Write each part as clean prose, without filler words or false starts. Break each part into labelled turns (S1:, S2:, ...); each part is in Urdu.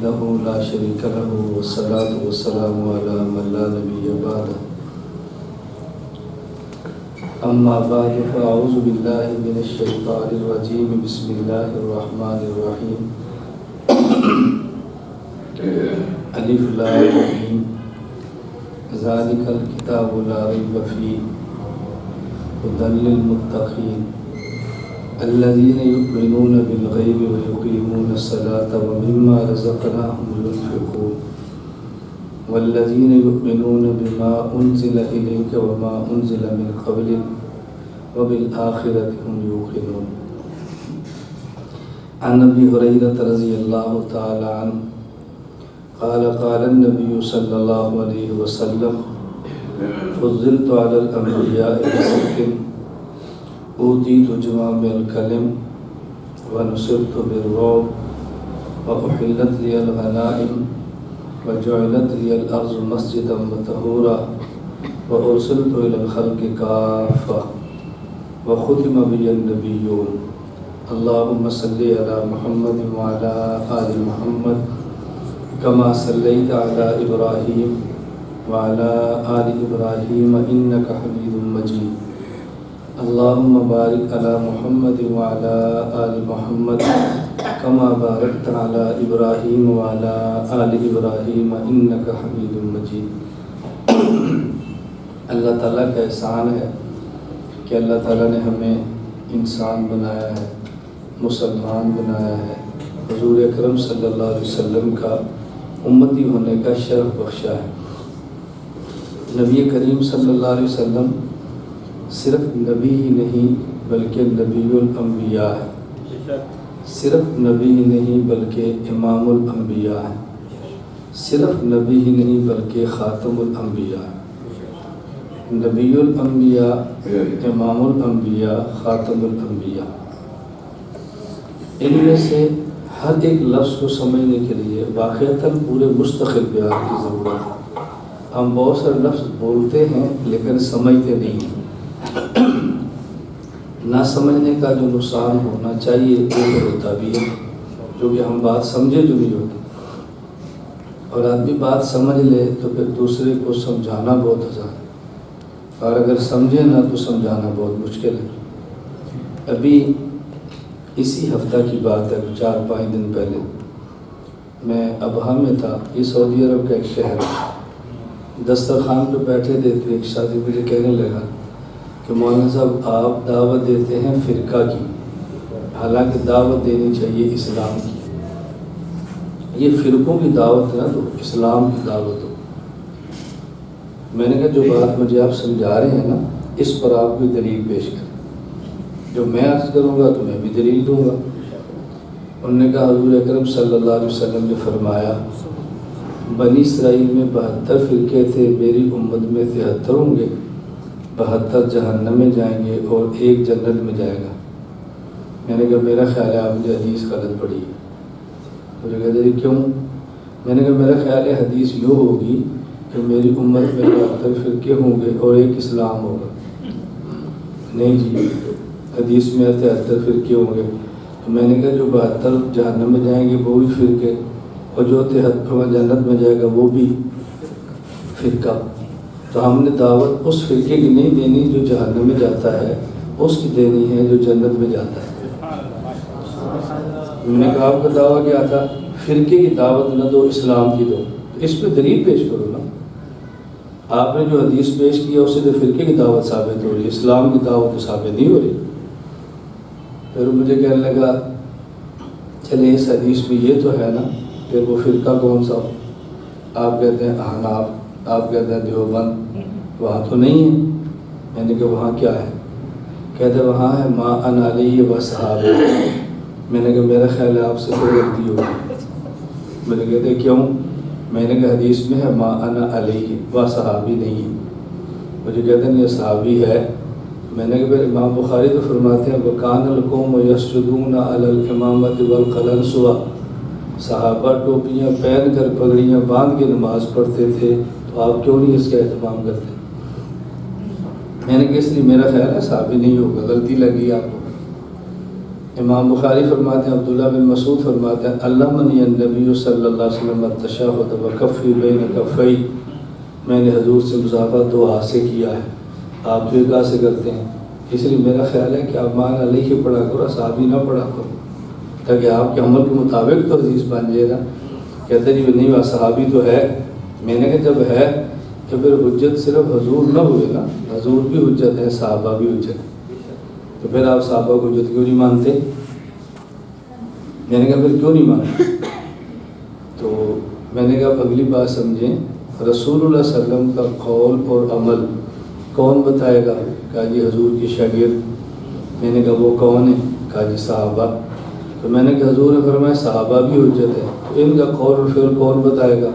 S1: وحده لا شريك له والصلاة والسلام على من لا نبي بعده أما بعد فأعوذ بالله من الشيطان الرجيم بسم الله الرحمن الرحيم ألف لام ميم ذلك الكتاب لا ريب فيه هدى للمتقين الذين يؤمنون بالغيب ويقيمون الصلاة ومما رزقناهم ينفقون والذين يؤمنون بما أنزل إليك وما أنزل من قبلك وبالآخرة هم يوقنون. عن أبي هريرة رضي الله تعالى عنه قال قال النبي صلى الله عليه وسلم فضلت على الأنبياء بست أوتيت جوامع الكلم ونصرت بالرعب وأحلت لي الغنائم وجعلت لي الأرض مسجدا وطهورا وأرسلت إلى الخلق كافة وختم بي النبيون. اللهم صل على محمد وعلى آل محمد كما صليت على إبراهيم وعلى آل إبراهيم إنك حميد مجيد. اللهم بارك على محمد وعلى آل محمد كما باركت على إبراهيم وعلى آل إبراهيم إنك حميد مجيد. اللہ تعالیٰ کا احسان ہے کہ اللہ تعالیٰ نے ہمیں انسان بنایا ہے، مسلمان بنایا ہے، حضور اکرم صلی اللہ علیہ وسلم کا امتی ہونے کا شرف بخشا ہے۔ نبی کریم صلی اللہ علیہ وسلم صرف نبی ہی نہیں بلکہ نبی الانبیاء ہے، صرف نبی ہی نہیں بلکہ امام الانبیاء ہے، صرف نبی ہی نہیں بلکہ خاتم الانبیاء ہے۔ نبی الانبیاء، امام الانبیاء، خاتم الانبیاء، ان میں سے ہر ایک لفظ کو سمجھنے کے لیے واقعتاً پورے مستقل بیان کی ضرورت ہے۔ ہم بہت سارے لفظ بولتے ہیں لیکن سمجھتے نہیں ہیں۔ نہ سمجھنے کا جو نقصان ہونا چاہیے وہ ہوتا بھی ہے، کیونکہ ہم بات سمجھے جو نہیں ہوتی، اور آدمی بات سمجھ لے تو پھر دوسرے کو سمجھانا بہت آسان ہے، اور اگر سمجھے نہ تو سمجھانا بہت مشکل ہے۔ ابھی اسی ہفتہ کی بات ہے، 4-5 دن پہلے میں ابہا میں تھا، یہ سعودی عرب کا ایک شہر ہے۔ دسترخوان پہ بیٹھے تھے، ایک شادی مجھے کہنے لگا کہ مولانا صاحب آپ دعوت دیتے ہیں فرقہ کی، حالانکہ دعوت دینی چاہیے اسلام کی۔ یہ فرقوں کی دعوت نہ دو، اسلام کی دعوت دو۔ میں نے کہا جو بات مجھے آپ سمجھا رہے ہیں نا، اس پر آپ کوئی دلیل پیش کریں، جو میں عرض کروں گا تو میں بھی دلیل دوں گا۔ انہوں نے کہا حضور اکرم صلی اللہ علیہ وسلم نے فرمایا بنی اسرائیل میں 72 فرقے تھے، میری امت میں 73 ہوں گے، 72 جہنم میں جائیں گے اور 1 جنت میں جائے گا۔ میں نے کہا میرا خیال ہے آپ نے حدیث غلط پڑھی ہے۔ مجھے کہتے ہیں کیوں؟ میں نے کہا میرا خیال ہے حدیث یوں ہوگی کہ میری امت میں 72 فرقے ہوں گے اور 1 اسلام ہوگا۔ نہیں جی، حدیث میں 73 فرقے ہوں گے۔ تو میں نے کہا جو 72 جہنم میں جائیں گے وہ بھی فرقے، اور جو 73 جنت میں جائے گا وہ بھی فرقہ۔ تو ہم نے دعوت اس فرقے کی نہیں دینی جو جہنم میں جاتا ہے، اس کی دینی ہے جو جنت میں جاتا ہے۔ میں نے کہا آپ کا دعویٰ کیا تھا؟ فرقے کی دعوت نہ دو، اسلام کی دو۔ تو اس پہ دلیل پیش کرو نا۔ آپ نے جو حدیث پیش کیا اسے تو فرقے کی دعوت ثابت ہو رہی ہے، اسلام کی دعوت تو ثابت نہیں ہو رہی۔ پھر مجھے کہنے لگا چلیں اس حدیث میں یہ تو ہے نا، پھر وہ فرقہ کون سا ہو؟ آپ کہتے ہیں احناف، آپ کہتے ہیں دیوبند، وہاں تو نہیں ہے۔ میں نے کہا وہاں کیا ہے؟ کہتے وہاں ہے ما انا علیہ و صحابہ۔ میں نے کہا میرا خیال ہے آپ سے کوئی غلطی ہوگی۔ مجھے کہتے کیوں؟ میں نے کہا حدیث میں ہے ما انا علیہ و صحابی نہیں ہے۔ مجھے کہتے ہیں یہ صحابی ہے۔ میں نے کہا پھر امام بخاری تو فرماتے ہیں وَكَانَ الْقَوْمُ يَسْجُدُونَ عَلَى الْإِمَامَةِ وَالْقَلَنْسُوَةِ، صحابہ ٹوپیاں پہن کر پگڑیاں باندھ کے نماز پڑھتے تھے، تو آپ کیوں نہیں اس کا اہتمام کرتے؟ میں نے کہا اس لیے میرا خیال ہے صحابی نہیں ہوگا، غلطی لگی آپ کو۔ امام بخاری فرماتے ہیں، عبداللہ بن مسعود فرماتے ہیں، علمنی النبی صلی اللہ علیہ وسلم التشہد وکفی بین کفی، میں نے حضور سے مصافحہ دو ہاتھ سے کیا ہے، آپ تو ایک ہاتھ سے کرتے ہیں، اس لیے میرا خیال ہے کہ آپ مان علیہ ہی پڑھا کرو، صحابی نہ پڑھا کرو، تاکہ آپ کے عمل کے مطابق تو حدیث بن جائے گا۔ کہتے جی نہیں وہ صحابی تو ہے، میں نے کہا جب ہے تو پھر حجت صرف حضور نہ ہوئے نا، حضور بھی حجت ہے، صحابہ بھی حجت ہے، تو پھر آپ صحابہ کو حجت کیوں نہیں مانتے؟ میں نے کہا پھر کیوں نہیں مانتے؟ تو میں نے کہا اگلی بات سمجھیں، رسول اللہ صلی اللہ علیہ وسلم کا قول اور عمل کون بتائے گا؟ کہا جی حضور کے شاگرد۔ میں نے کہا وہ کون ہے؟ کہا جی صحابہ۔ تو میں نے کہا حضور نے فرمایا صحابہ بھی حجت ہے، تو ان کا قول اور فعل کون بتائے گا؟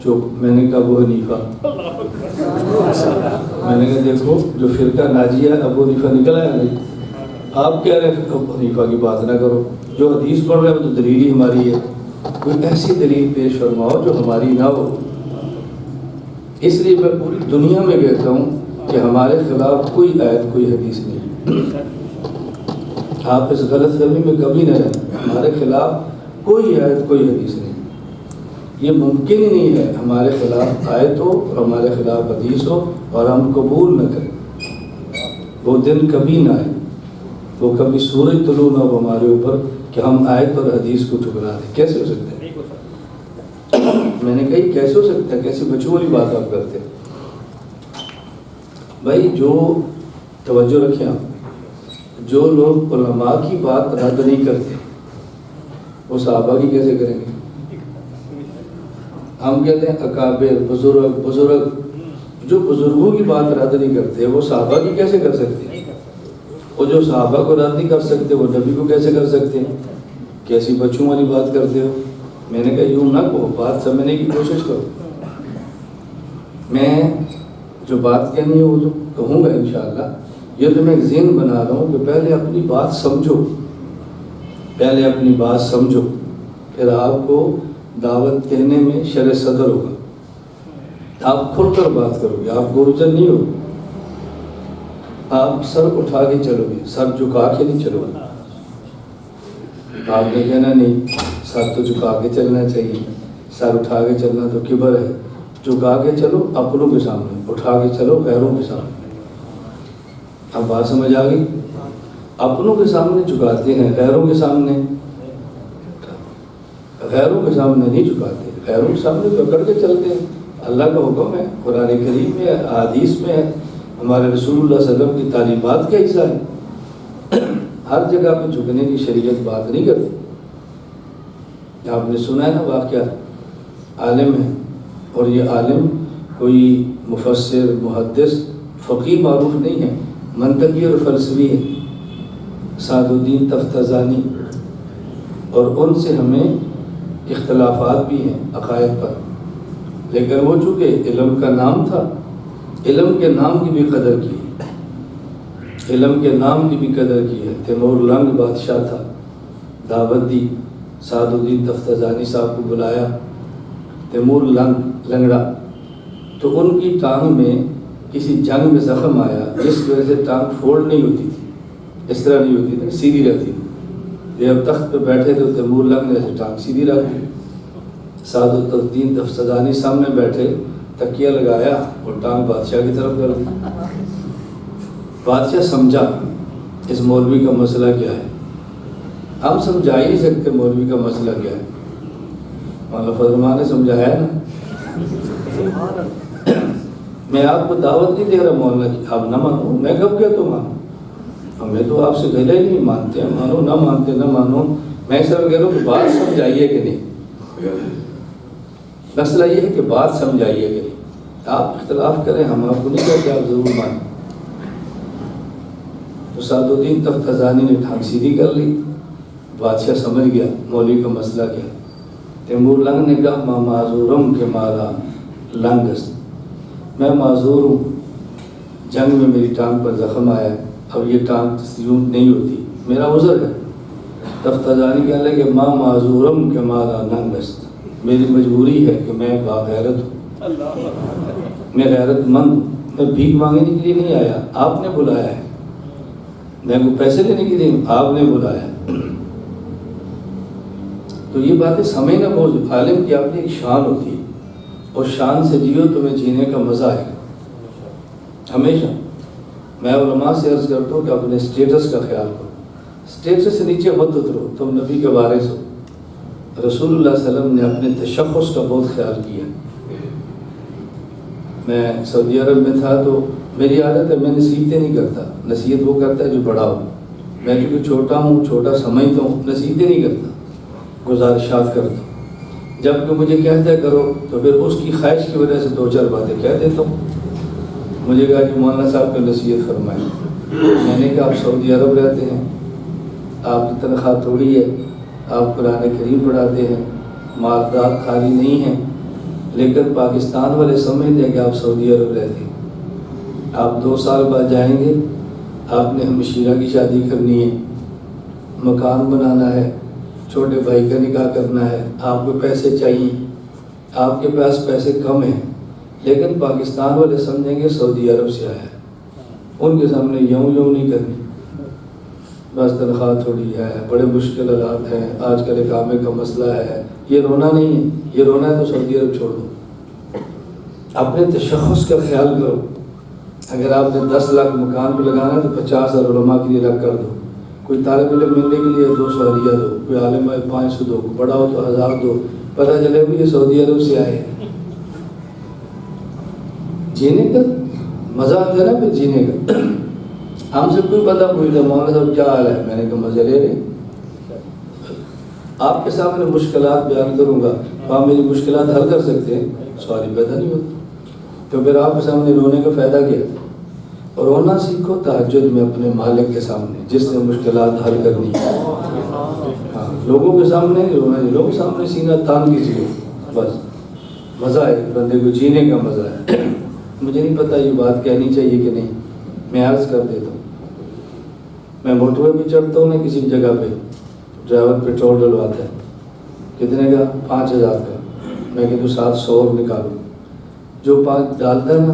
S1: چپ۔ میں نے کہا ابو حنیفہ۔ میں نے کہا دیکھو جو فرقہ ناجیہ ہے ابو حنیفہ نکلا ہے نہیں، آپ کہہ رہے ہیں ابو حنیفہ کی بات نہ کرو، جو حدیث پڑھ رہے ہیں وہ تو دلیل ہی ہماری ہے، کوئی ایسی دلیل پیش فرماؤ جو ہماری نہ ہو۔ اس لیے میں پوری دنیا میں کہتا ہوں کہ ہمارے خلاف کوئی آیت کوئی حدیث نہیں، آپ اس غلط فہمی میں کبھی نہ رہیں، ہمارے خلاف کوئی آیت کوئی حدیث نہیں، یہ ممکن ہی نہیں ہے ہمارے خلاف آیت ہو اور ہمارے خلاف حدیث ہو اور ہم قبول نہ کریں۔ وہ دن کبھی نہ آئے، وہ کبھی سورج طلوع نہ ہو ہمارے اوپر کہ ہم آیت اور حدیث کو ٹھکرا دیں۔ کیسے ہو سکتا ہے؟ میں نے کہی کیسے ہو سکتا ہے؟ کیسی بچوں والی بات آپ کرتے ہیں؟ بھائی جو توجہ رکھیں آپ، جو لوگ علماء کی بات رد نہیں کرتے وہ صحابہ کی کیسے کریں گے؟ ہم کہتے ہیں اکابر بزرگ، جو بزرگوں کی بات رد نہیں کرتے وہ صحابہ کی کیسے کر سکتے ہیں؟ وہ جو صحابہ کو رد نہیں کر سکتے وہ نبی کو کیسے کر سکتے ہیں؟ کیسی بچوں والی بات کرتے ہو؟ میں نے کہا یوں نہ کہو، بات سمجھنے کی کوشش کرو۔ میں جو بات کہنی ہے وہ جو کہوں گا انشاءاللہ، یہ تو میں ایک ذہن بنا رہا ہوں کہ پہلے اپنی بات سمجھو، پہلے اپنی بات سمجھو، پھر آپ کو دعوت دینے میں شرح صدر ہوگا، آپ کھل کر بات کرو گے، آپ گورجن نہیں ہوگے، آپ سر اٹھا کے چلو گے، سر جھکا کے نہیں چلو گے۔ آپ نے کہنا نہیں سر تو جھکا کے چلنا چاہیے، سر اٹھا کے چلنا تو کبر ہے، جھکا کے چلو اپنوں کے سامنے، اٹھا کے چلو غیروں کے سامنے۔ اب بات سمجھ آ گئی؟ اپنوں کے سامنے جھکاتے ہیں، غیروں کے سامنے نہیں جھکاتے، غیروں کے سامنے پکڑ کے چلتے ہیں۔ اللہ کا حکم ہے، قرآن کریم میں ہے، احادیث میں ہے، ہمارے رسول اللہ صلی اللہ علیہ وسلم کی تعلیمات کا حصہ ہے۔ ہر جگہ پہ جھکنے کی شریعت بات نہیں کرتی۔ آپ نے سنا ہے نا واقعہ، عالم ہے اور یہ عالم کوئی مفسر محدث فقیہ معروف نہیں ہے، منطقی اور فلسفی ہے، سعد الدین تفتزانی، اور ان سے ہمیں اختلافات بھی ہیں عقائد پر، لیکن وہ چونکہ علم کا نام تھا، علم کے نام کی بھی قدر کی، علم کے نام کی بھی قدر کی ہے۔ تیمور لنگ بادشاہ تھا، دعوت دی، سعد الدین تفتزانی صاحب کو بلایا، تیمور لنگڑا، تو ان کی ٹانگ میں کسی جنگ میں زخم آیا جس وجہ سے ٹانگ فولڈ نہیں ہوتی تھی، اس طرح نہیں ہوتی تھی، سیدھی رہتی تھی۔ جب تخت پہ بیٹھے تو تیمور لنگ نے ایسے ٹانگ سیدھی رکھ دی، سعد الدین تفتزانی سامنے بیٹھے، تکیہ لگایا اور ٹانگ بادشاہ کی طرف کر دی۔ بادشاہ سمجھا اس مولوی کا مسئلہ کیا ہے، ہم سمجھا ہی نہیں سکتے مولوی کا مسئلہ کیا ہے، مولانا فضل الرحمان نے سمجھایا ہے نا۔ میں آپ کو دعوت نہیں دے رہا مولانا کی آپ نہ مانو، میں کب کیا تو مانو، ہمیں تو آپ سے گلے ہی نہیں مانتے، مانو نہ مانتے نہ مانو، میں صرف کہہ رہا ہوں کہ بات سمجھائیے کہ نہیں، مسئلہ یہ ہے کہ بات سمجھائیے کہ نہیں، آپ اختلاف کریں، ہم آپ کو نہیں کہتے آپ ضرور مانیں۔ تو سعد الدین تفتزانی نے ٹھانگ سیدھی کر لی، بادشاہ سمجھ گیا مولوی کا مسئلہ کیا۔ تیمور لنگ نے کہا ماں معذورم کے مارا لنگست، میں معذور ہوں، جنگ میں میری ٹانگ پر زخم آیا ہے، اب یہ ٹانگ یوں نہیں ہوتی، میرا عذر ہے۔ تفتزانی کہنے لگے ماں معذورم کے مارا لنگست، میری مجبوری ہے کہ میں باغیرت ہوں، میں غیرت مند ہوں، میں بھیک مانگنے کے لیے نہیں آیا، آپ نے بلایا ہے، میں کو پیسے لینے کے لیے آپ نے بلایا. تو یہ باتیں سمجھنا بہت. عالم کی اپنی ایک شان ہوتی ہے اور شان سے جیو تمہیں جینے کا مزہ آئے گا ہمیشہ. میں علماء سے عرض کرتا ہوں کہ اپنے اسٹیٹس کا خیال کرو. اسٹیٹس سے نیچے مت اترو, تم نبی کے وارث ہو. رسول اللہ صلی اللہ علیہ وسلم نے اپنے تشخص کا بہت خیال کیا. میں سعودی عرب میں تھا تو میری عادت ہے میں نصیحتیں نہیں کرتا. نصیحت وہ کرتا ہے جو بڑا ہو. میں کیونکہ چھوٹا ہوں, چھوٹا سمجھتا ہوں, نصیحتیں نہیں کرتا, گزارشات کرتا ہوں. جب کہ مجھے کہتا ہے کرو تو پھر اس کی خواہش کی وجہ سے 2-4 باتیں کہہ دیتا ہوں. مجھے کہا کہ مولانا صاحب کو نصیحت فرمائیں. میں نے کہا آپ سعودی عرب رہتے ہیں, آپ کی تنخواہ تھوڑی ہے, آپ قرآن کریم پڑھاتے ہیں, مالدار خالی نہیں ہیں, لیکن پاکستان والے سمجھتے ہیں کہ آپ سعودی عرب رہتے ہیں. آپ 2 سال بعد جائیں گے, آپ نے ہمشیرہ کی شادی کرنی ہے, مکان بنانا ہے, چھوٹے بھائی کا نکاح کرنا ہے, آپ کو پیسے چاہیے, آپ کے پاس پیسے کم ہیں, لیکن پاکستان والے سمجھیں گے سعودی عرب سے آیا ہے. ان کے سامنے یوں نہیں کرنی, بس تنخواہ تھوڑی ہے, بڑے مشکل حالات ہیں, آج کل اقامے کا مسئلہ ہے. یہ رونا نہیں ہے, یہ رونا ہے تو سعودی عرب چھوڑ دو. اپنے تشخص کا خیال کرو. اگر آپ نے 10 لاکھ مکان پہ لگانا ہے تو 50,000 علماء کے لیے رکھ کر دو. کوئی طالب علم ملنے کے لیے 200 ہدیہ دو, کوئی عالم ہے 500 دو, بڑا ہو تو 1000 دو. پتہ چلے بھی یہ سعودی عرب سے آئے. جینے کا مزہ آتا ہے نا پھر جینے کا. ہم سے کوئی بندہ پوچھتا مولانا صاحب کیا حال ہے, میں نے کہا مزے لے رہے. آپ کے سامنے مشکلات بیان کروں گا تو آپ میری مشکلات حل کر سکتے ہیں, سوال پیدا نہیں ہوتا. تو پھر آپ کے سامنے رونے کا فائدہ کیا. اور رونا سیکھو تہجد میں اپنے مالک کے سامنے جس نے مشکلات حل کرنی ہے. ہاں, لوگوں کے سامنے نہیں رونا, لوگوں کے سامنے سینہ تان کیجیے, بس مزہ ہے بندے کو جینے کا مزہ ہے. مجھے نہیں پتہ یہ بات کہنی چاہیے کہ نہیں, میں عرض کر دیتا ہوں. میں موٹر وے پہ چڑھتا ہوں نا کسی جگہ پہ, ڈرائیور پیٹرول ڈلواتا ہے, کتنے کا 5,000 کا. میں کہتا ہوں 700 نکالوں. جو 5 ڈالتا ہے نا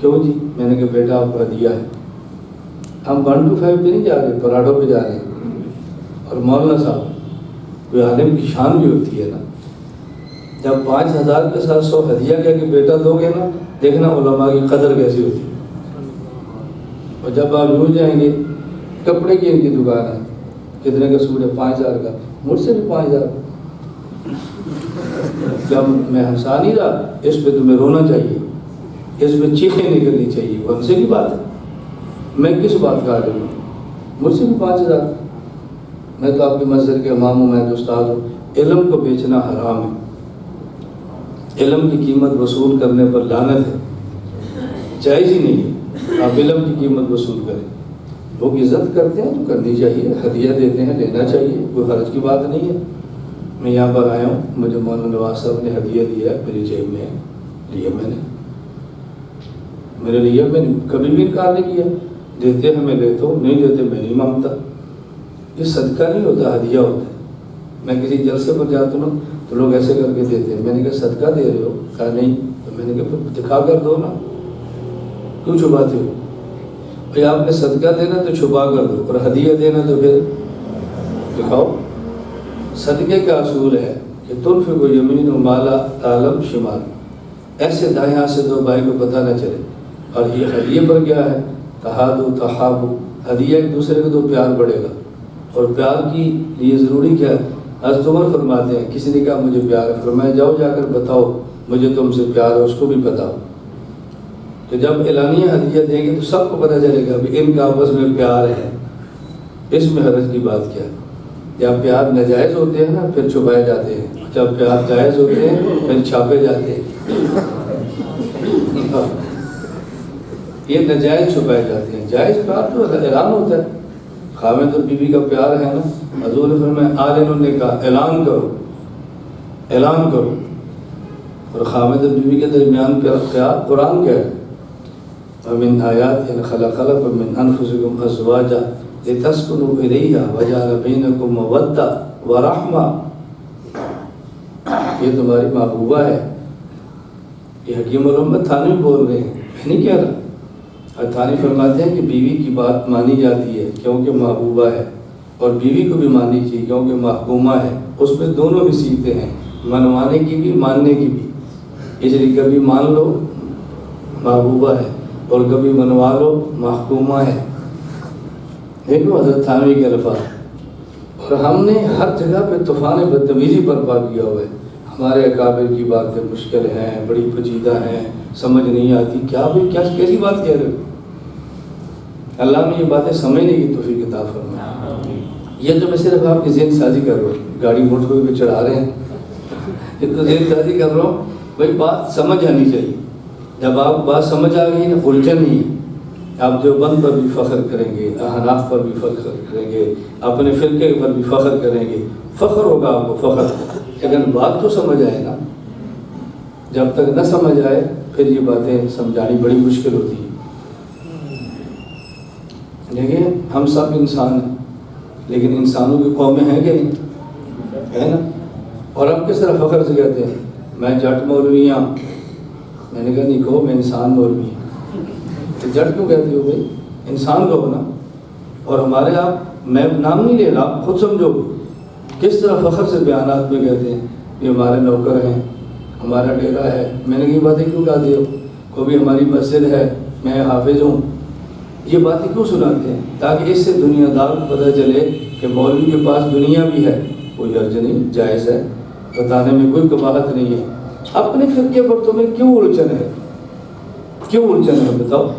S1: کیوں جی؟ میں نے کہا بیٹا آپ کا ہدیہ ہے. ہم 1 to 5 پہ نہیں جا رہے, پراڈو پہ جا رہے ہیں. اور مولانا صاحب کوئی عالم کی شان بھی ہوتی ہے نا. جب 5,000 کے ساتھ 100 ہدیہ کہہ کے بیٹا دو گے نا, دیکھنا علماء کی قدر کیسی ہوتی ہے. اور جب آپ یوں جائیں گے, کپڑے کی ان کی دکان ہے, کتنے کا سوٹ ہے 5,000 کا, مجھ سے بھی 5,000. جب میں ہنسا نہیں رہا, اس پہ تمہیں رونا چاہیے, اس میں چیخیں نکلنی چاہیے. وہ ہنسے کی بات ہے, میں کس بات کا عالم ہوں, مجھ سے بھی 5,000. میں تو آپ کے مسجد کے امام ہوں, میں تو استاد ہوں. علم کو بیچنا حرام ہے. علم کی قیمت وصول کرنے پر لعنت ہے, جائز ہی نہیں ہے. آپ علم کی قیمت وصول کریں. لوگ عزت کرتے ہیں تو کرنی چاہیے, ہدیہ دیتے ہیں لینا چاہیے, کوئی حرج کی بات نہیں ہے. میں یہاں پر آیا ہوں, مجھے مولانا نواز صاحب نے ہدیہ دیا ہے, میری جیب میں لیا, میں نے میرے لیے, میں نے کبھی بھی انکار نہیں کیا. دیتے ہیں میں لیتا ہوں, نہیں دیتے میں نہیں مانگتا. یہ صدقہ نہیں ہوتا, ہدیہ ہوتا ہے. میں کسی جلسے پر جاتا ہوں تو لوگ ایسے کر کے دیتے ہیں. میں نے کہا صدقہ دے رہے ہو, کہا نہیں. تو میں نے کہا پھر دکھا کر دو نا, کیوں چھپاتے ہو؟ بھائی آپ نے صدقہ دینا تو چھپا کر دو, اور ہدیہ دینا تو پھر دکھاؤ. صدقے کا اصول ہے کہ تنفق یمین و مالا تعلم شمال, ایسے دائیں ہاتھ سے دو بھائی کو پتہ نہ چلے. اور یہ ہدیے پر کیا ہے, تحادو تحابو, ہدیہ ایک دوسرے کو دو, پیار بڑھے گا. اور پیار کی لیے ضروری کیا ہے, حضرت عمر فرماتے ہیں کسی نے کہا مجھے پیار ہے, فرمایا جاؤ جا کر بتاؤ مجھے تم سے پیار ہے, اس کو بھی بتاؤ. تو جب اعلانیہ ہدیہ دیں گے تو سب کو پتہ چلے گا کہ ان کا آپس میں پیار ہے. اس میں حرج کی بات کیا ہے؟ جب پیار ناجائز ہوتے ہیں نا پھر چھپائے جاتے ہیں, جب پیار جائز ہوتے ہیں پھر چھاپے جاتے ہیں. یہ ناجائز چھپائے جاتے ہیں, جائز پیار تو اعلان ہوتا ہے. خاوند اور بیوی کا پیار ہے نا, حضور نے فرمایا آلن نے کہا اعلان کرو, اعلان کرو. اور خاوند اور بیوی کے درمیان پیار قرآن کیا ہے, وَمِنْ آيَاتِهِ خَلَقَ مِنْ أَنفُسِكُمْ أَزْوَاجًا لِتَسْكُنُوا إِلَيْهَا وَجَعَلَ بَيْنَكُمْ مَوَدَّةً وَرَحْمَةً. یہ تمہاری محبوبہ ہے. یہ حکیم الامت تھانوی بول رہے ہیں, میں نہیں کہہ رہا. حتانی فرماتے ہیں کہ بیوی کی بات مانی جاتی ہے کیونکہ محبوبہ ہے، اور بیوی کو بھی ماننی چاہیے کیونکہ محکومہ ہے۔ اس میں دونوں بھی سیکھتے ہیں، منوانے کی بھی ماننے کی بھی۔ اس لیے کبھی مان لو محبوبہ ہے اور کبھی منوا لو محکومہ ہے۔ دیکھو حضرت تھانوی کے الفاظ، اور ہم نے ہر جگہ پہ طوفان بدتمیزی برپا کیا ہوا ہے۔ ہمارے اکابر کی باتیں مشکل ہیں، بڑی پیچیدہ ہیں، سمجھ نہیں آتی، کیسی بات کہہ رہے ہو؟ اللہ نے یہ باتیں سمجھنے کی توفیق عطا فرمائے۔ یہ تو میں صرف آپ کی ذہن سازی کر رہا ہوں، گاڑی موٹر پہ چڑھا رہے ہیں، یہ تو ذہن سازی کر رہا ہوں، بھائی بات سمجھ آنی چاہیے۔ جب آپ بات سمجھ آ گئی نا، الجھن نہیں ہے۔ آپ دیوبند پر بھی فخر کریں گے، احناف پر بھی فخر کریں گے، اپنے فرقے پر بھی فخر کریں گے، فخر ہوگا آپ کو فخر، لیکن بات تو سمجھ آئے نا۔ جب تک نہ سمجھ آئے پھر یہ باتیں سمجھانی بڑی مشکل ہوتی ہے۔ دیکھیں ہم سب انسان ہیں، لیکن انسانوں کی قومیں ہیں کہ نہیں؟ ہے نا؟ اور ہم کس طرح فخر سے کہتے ہیں میں جٹ مولوی ہوں؟ میں نے کہا نہیں کہو، میں انسان مولوی ہوں۔ تو جٹ کیوں کہتے ہو بھائی؟ انسان کو ہونا۔ اور ہمارے آپ، میں نام نہیں لے رہا، آپ خود سمجھو گے کس طرح فخر سے بیانات میں کہتے ہیں یہ ہمارے نوکر ہیں، ہمارا ڈیرا ہے۔ میں نے یہ باتیں کیوں کہتے ہو؟ کوئی ہماری مسجد ہے، میں حافظ ہوں۔ یہ باتیں کیوں سناتے ہیں؟ تاکہ اس سے دنیا دار کو پتہ چلے کہ مولوی کے پاس دنیا بھی ہے، کوئی حرج نہیں، جائز ہے، بتانے میں کوئی قباحت نہیں ہے۔ اپنے فرقے پر تمہیں کیوں الجھن ہے؟ کیوں الجھن ہے بتاؤ؟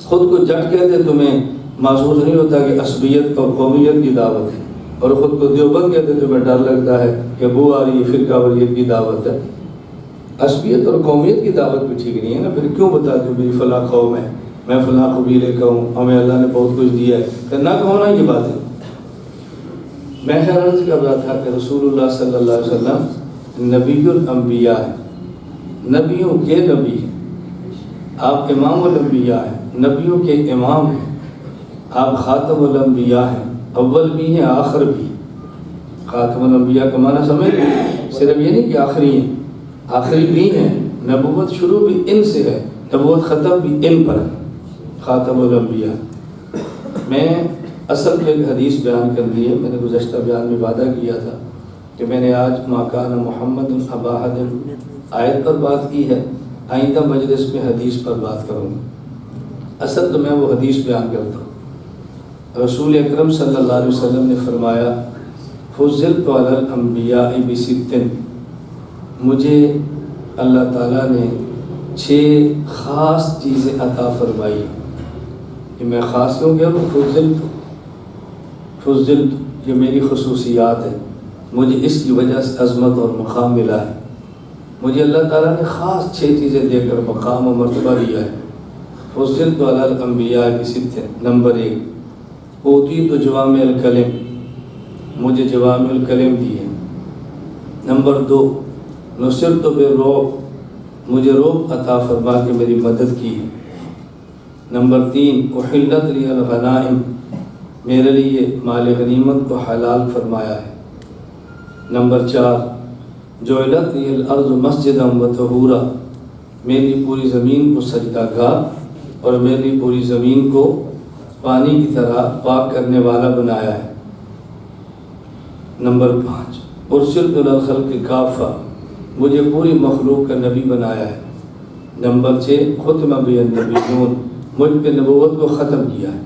S1: خود کو جٹ کہتے تمہیں محسوس نہیں ہوتا کہ عصبیت اور قومیت کی دعوت ہے، اور خود کو دیوبند کہتے تمہیں ڈر لگتا ہے کہ بو آ رہی ہے فرقہ واریت کی دعوت ہے۔ عصبیت اور قومیت کی دعوت بھی ٹھیک نہیں ہے نا، پھر کیوں بتاتے ہو میری فلاں قوم ہے، میں فلاں قبیلے کا ہوں، ہمیں اللہ نے بہت کچھ دیا ہے، کہ نہ کہو نا یہ باتیں۔ میں خیر عرض کر رہا تھا کہ رسول اللہ صلی اللہ علیہ وسلم نبی الانبیاء ہے، نبیوں کے نبی ہیں۔ آپ امام الانبیاء ہیں، نبیوں کے امام ہیں۔ آپ خاتم الانبیاء ہیں، اول بھی ہیں آخر بھی۔ خاتم الانبیاء کا معنی سمجھ، صرف یہ نہیں کہ آخری ہیں، آخری بھی ہیں۔ نبوت شروع بھی ان سے ہے، نبوت ختم بھی ان پر ہے، خاتم الانبیاء۔ میں اصل میں ایک حدیث بیان کر دی ہے، میں نے گزشتہ بیان میں وعدہ کیا تھا کہ میں نے آج ما کان محمد ابا احد آیت پر بات کی ہے، آئندہ مجلس میں حدیث پر بات کروں گا۔ اصل تو میں وہ حدیث بیان کرتا ہوں۔ رسول اکرم صلی اللہ علیہ وسلم نے فرمایا فضلت علی الانبیاء بست، مجھے اللہ تعالیٰ نے 6 خاص چیزیں عطا فرمائی۔ کہ میں خاص کیوں کہہ رہا ہوں؟ فضلت یہ میری خصوصیات ہے، مجھے اس کی وجہ سے عظمت اور مقام ملا ہے۔ مجھے اللہ تعالیٰ نے خاص 6 چیزیں دے کر مقام و مرتبہ دیا ہے۔ فضلت علی الانبیاء بست، نمبر 1 اوتیت جوامع الکلم، مجھے جوامع الکلم دی ہے۔ نمبر 2 نصرت بالرعب، مجھے رعب عطا فرما کے میری مدد کی ہے۔ نمبر 3 احلت لی الغنائم، میرے لیے مال غنیمت کو حلال فرمایا ہے۔ نمبر 4 جعلت لی الارض مسجدا وطہورا، میری پوری زمین کو سجدہ گاہ اور میری پوری زمین کو پانی کی طرح پاک کرنے والا بنایا ہے۔ نمبر 5 ارسلت الی الخلق کافہ، مجھے پوری مخلوق کا نبی بنایا ہے۔ نمبر 6 ختم بی النبیون، مجھ پہ نبوت کو ختم کیا ہے۔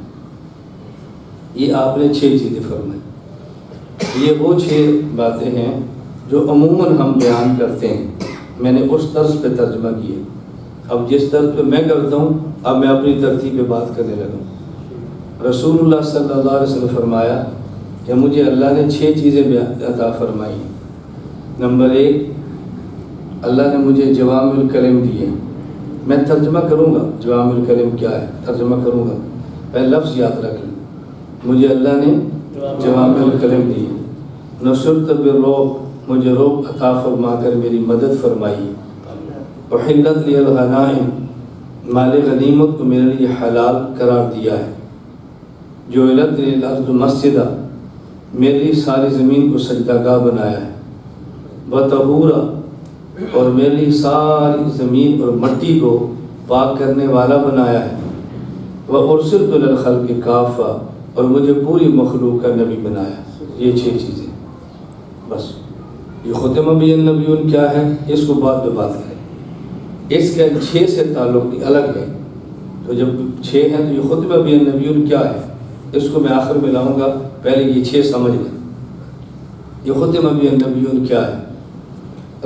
S1: یہ آپ نے 6 چیزیں فرمائی۔ یہ وہ 6 باتیں ہیں جو عموماً ہم بیان کرتے ہیں، میں نے اس طرز پہ ترجمہ کیا۔ اب جس طرز پہ میں کرتا ہوں، اب میں اپنی ترتیب پہ بات کرنے لگا ہوں۔ رسول اللہ صلی اللہ علیہ وسلم فرمایا کہ مجھے اللہ نے 6 چیزیں عطا فرمائی۔ نمبر 1 اللہ نے مجھے جوامع الکلم دیے۔ میں ترجمہ کروں گا جوامع الکلم کیا ہے، ترجمہ کروں گا، پہلے لفظ یاد رکھ لیں۔ مجھے اللہ نے جوامع الکلم دیے۔ نصرت بالرعب، مجھے رعب عطا فرما کر میری مدد فرمائی۔ احلت لی الغنائم، مال غنیمت کو میرے لیے حلال قرار دیا ہے۔ جعلت لی الارض مسجدا، میری ساری زمین کو سجدہ گاہ بنایا ہے۔ وطہورا، اور میری ساری زمین اور مٹی کو پاک کرنے والا بنایا ہے، وَأُرْسِلْتُ لِلْخَلْقِ كَافَّةً، اور مجھے پوری مخلوق کا نبی بنایا۔ یہ 6 چیزیں بس۔ یہ ختم بھی النبیون کیا ہے اس کو بعد میں بات کریں، اس کا 6 سے تعلق الگ ہے۔ تو جب 6 ہیں تو یہ ختم بھی النبیون کیا ہے اس کو میں آخر میں لاؤں گا، پہلے یہ 6 سمجھ لیں۔ یہ ختم بھی النبیون کیا ہے؟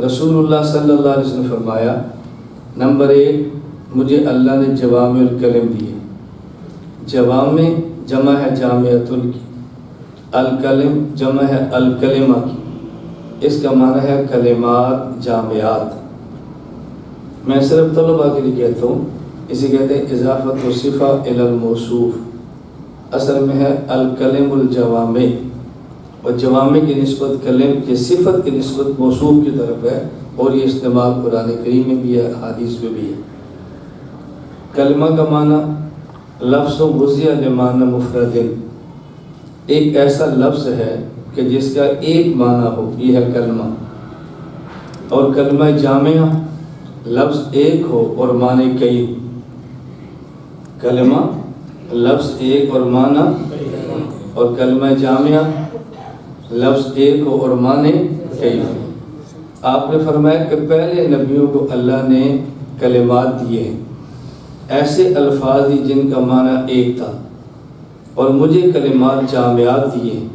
S1: رسول اللہ صلی اللہ علیہ وسلم نے فرمایا، نمبر 1، مجھے اللہ نے جوامع الکلم دیے۔ جوامع جمع ہے جامعۃ کی، الکلم جمع ہے الکلمہ کی، اس کا معنی ہے کلمات جامعات۔ میں صرف طلباء کے لیے کہتا ہوں، اسے کہتے ہیں اضافت الصفہ الی الموصوف، اصل میں ہے الکلم الجوامع، اور جوامع کی نسبت کلم کی صفت کی نسبت موصوف کی طرف ہے، اور یہ استعمال قرآن کریم میں بھی ہے، حدیث میں بھی ہے۔ کلمہ کا معنی لفظ وضع لمعنی مفرد، ایک ایسا لفظ ہے کہ جس کا ایک معنی ہو، یہ ہے کلمہ۔ اور کلمہ جامعہ لفظ ایک ہو اور معنی کئی ہو۔ کلمہ لفظ ایک اور معنی، اور کلمہ جامعہ لفظ ایک ہو اور معنی کئی ہو۔ آپ نے فرمایا کہ پہلے نبیوں کو اللہ نے کلمات دیے ہیں، ایسے الفاظ دی جن کا معنی ایک تھا، اور مجھے کلمات جامعات دیے ہیں،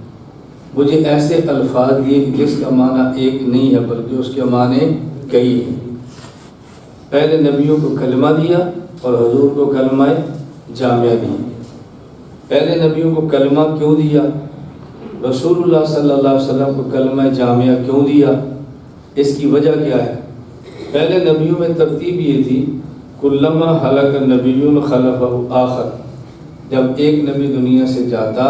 S1: مجھے ایسے الفاظ دیے جس کا معنی ایک نہیں ہے بلکہ اس کے معنی کئی ہیں۔ پہلے نبیوں کو کلمہ دیا اور حضور کو کلمہ جامعہ دیا۔ پہلے نبیوں کو کلمہ کیوں دیا؟ رسول اللہ صلی اللہ علیہ وسلم کو کلمہ جامعہ کیوں دیا؟ اس کی وجہ کیا ہے؟ پہلے نبیوں میں ترتیب یہ تھی، کلما ہلک نبیون خلفہ آخر، جب ایک نبی دنیا سے جاتا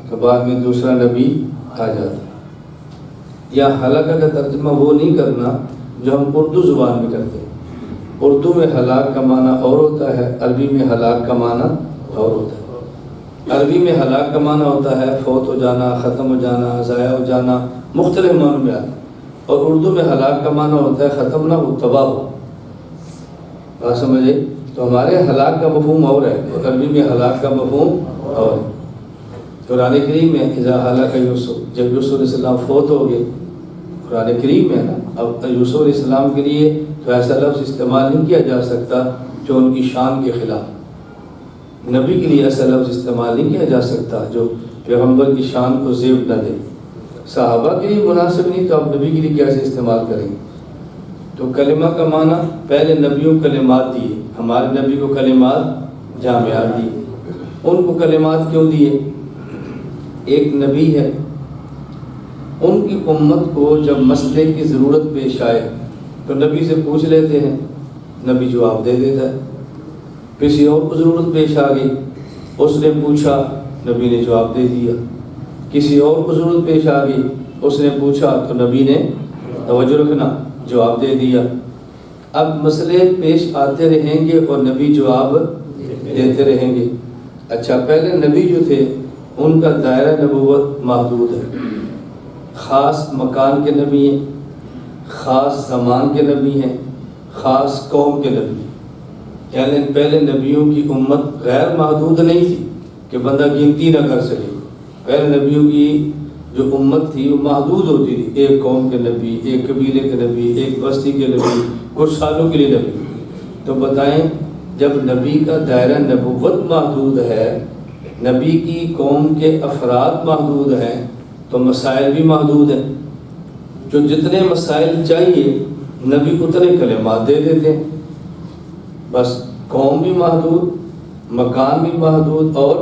S1: تو بعد میں دوسرا نبی آ جاتا۔ یا ہلاک کا ترجمہ وہ نہیں کرنا جو ہم اردو زبان میں کرتے ہیں۔ اردو میں ہلاک کا معنی اور ہوتا ہے، عربی میں ہلاک کا معنی اور ہوتا ہے۔ عربی میں ہلاک کا معنی ہوتا ہے فوت ہو جانا، ختم ہو جانا، ضائع ہو جانا، مختلف معنوں میں آتا ہے۔ اور اردو میں ہلاک کا معنی ہوتا ہے ختم نہ ہو، تباہ ہو۔ بات سمجھے؟ تو ہمارے ہلاک کا مفہوم اور ہے، اور عربی میں ہلاک کا مفہوم اور ہے۔ قرآن کریم میں اذا ہلک یوسف، جب یوسف علیہ السلام فوت ہو گئے، قرآن کریم میں نا، اب یوسف علیہ السلام کے لیے تو ایسا لفظ استعمال نہیں کیا جا سکتا جو ان کی شان کے خلاف۔ نبی کے لیے ایسا لفظ استعمال نہیں کیا جا سکتا جو پیغمبر کی شان کو زیب نہ دے۔ صحابہ کے لیے مناسب نہیں تو آپ نبی کے لیے کیسے استعمال کریں گے؟ تو کلمہ کا معنی پہلے نبیوں کلمات دیے، ہمارے نبی کو کلمات جامعات دیے۔ ان کو کلمات کیوں دیے؟ ایک نبی ہے، ان کی امت کو جب مسئلے کی ضرورت پیش آئے تو نبی سے پوچھ لیتے ہیں، نبی جواب دے دیتا ہے۔ کسی اور کو ضرورت پیش آ گئی، اس نے پوچھا، نبی نے جواب دے دیا۔ کسی اور کو ضرورت پیش آ گئی، اس نے پوچھا تو نبی نے، توجہ رکھنا، جواب دے دیا۔ اب مسئلے پیش آتے رہیں گے اور نبی جواب دیتے رہیں گے۔ اچھا، پہلے نبی جو تھے ان کا دائرہ نبوت محدود ہے، خاص مکان کے نبی ہیں، خاص زمان کے نبی ہیں، خاص قوم کے نبی ہیں۔ یعنی پہلے نبیوں کی امت غیر محدود نہیں تھی کہ بندہ گنتی نہ کر سکے۔ پہلے نبیوں کی جو امت تھی وہ محدود ہوتی تھی، ایک قوم کے نبی، ایک قبیلے کے نبی، ایک بستی کے نبی، کچھ سالوں کے لیے نبی۔ تو بتائیں، جب نبی کا دائرہ نبوت محدود ہے، نبی کی قوم کے افراد محدود ہیں، تو مسائل بھی محدود ہیں۔ جو جتنے مسائل چاہیے نبی اتنے کلمات دے دیتے ہیں۔ بس قوم بھی محدود، مکان بھی محدود، اور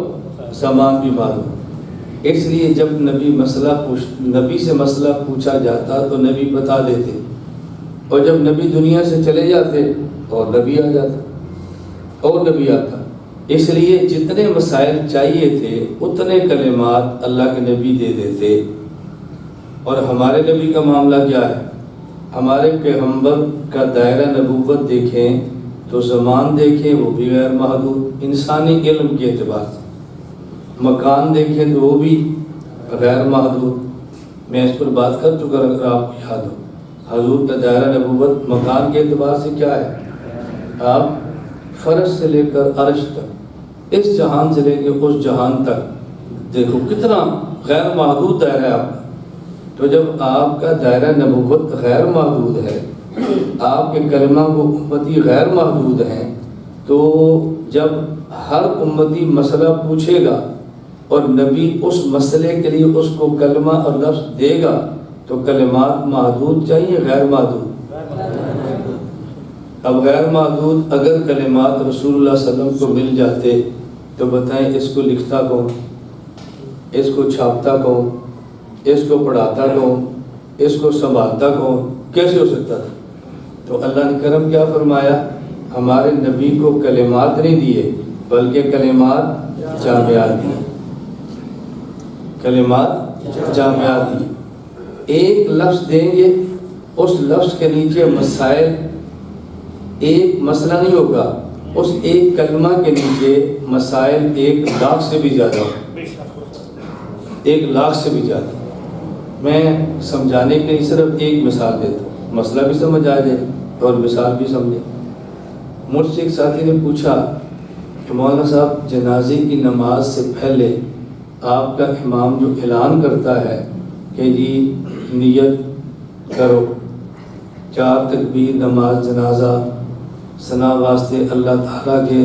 S1: زمان بھی محدود۔ اس لیے جب نبی سے مسئلہ پوچھا جاتا تو نبی بتا دیتے، اور جب نبی دنیا سے چلے جاتے اور نبی آ جاتا اور نبی آتا۔ اس لیے جتنے مسائل چاہیے تھے اتنے کلمات اللہ کے نبی دے دیتے۔ اور ہمارے نبی کا معاملہ کیا ہے؟ ہمارے پیغمبر کا دائرہ نبوت دیکھیں تو زمان دیکھیں وہ بھی غیر محدود انسانی علم کے اعتبار سے، مکان دیکھیں تو وہ بھی غیر محدود۔ میں اس پر بات کر چکا، اگر آپ کو یاد ہو، حضور کا دائرہ نبوت مکان کے اعتبار سے کیا ہے؟ آپ فرش سے لے کر عرش تک، اس جہان سے لے کے اس جہان تک، دیکھو کتنا غیر محدود دائرہ ہے آپ کا۔ تو جب آپ کا دائرہ نبوت غیر محدود ہے، آپ کے کلمہ کو امتی غیر محدود ہیں، تو جب ہر امتی مسئلہ پوچھے گا اور نبی اس مسئلے کے لیے اس کو کلمہ اور لفظ دے گا، تو کلمات محدود چاہیے غیر محدود؟ اب غیر محدود اگر کلمات رسول اللہ صلی اللہ علیہ وسلم کو مل جاتے تو بتائیں اس کو لکھتا کون، اس کو چھاپتا کون، اس کو پڑھاتا کون، اس کو سنبھالتا کون، کیسے ہو سکتا تھا؟ تو اللہ نے کرم کیا فرمایا، ہمارے نبی کو کلمات نہیں دیے بلکہ کلمات جامعات دیے، کلمات جامعات دیے۔ ایک لفظ دیں گے، اس لفظ کے نیچے مسائل، ایک مسئلہ نہیں ہوگا، اس ایک کلمہ کے نیچے مسائل 1,00,000 سے بھی زیادہ ہو، 1,00,000 سے بھی زیادہ۔ میں سمجھانے کے لیے صرف ایک مثال دیتا ہوں، مسئلہ بھی سمجھ آ جائے اور مثال بھی سمجھے۔ مجھ سے ایک ساتھی نے پوچھا کہ مولانا صاحب جنازے کی نماز سے پہلے آپ کا امام جو اعلان کرتا ہے کہ جی نیت کرو، 4 تکبیر نماز جنازہ، ثنا واسطے اللہ تعالیٰ کے،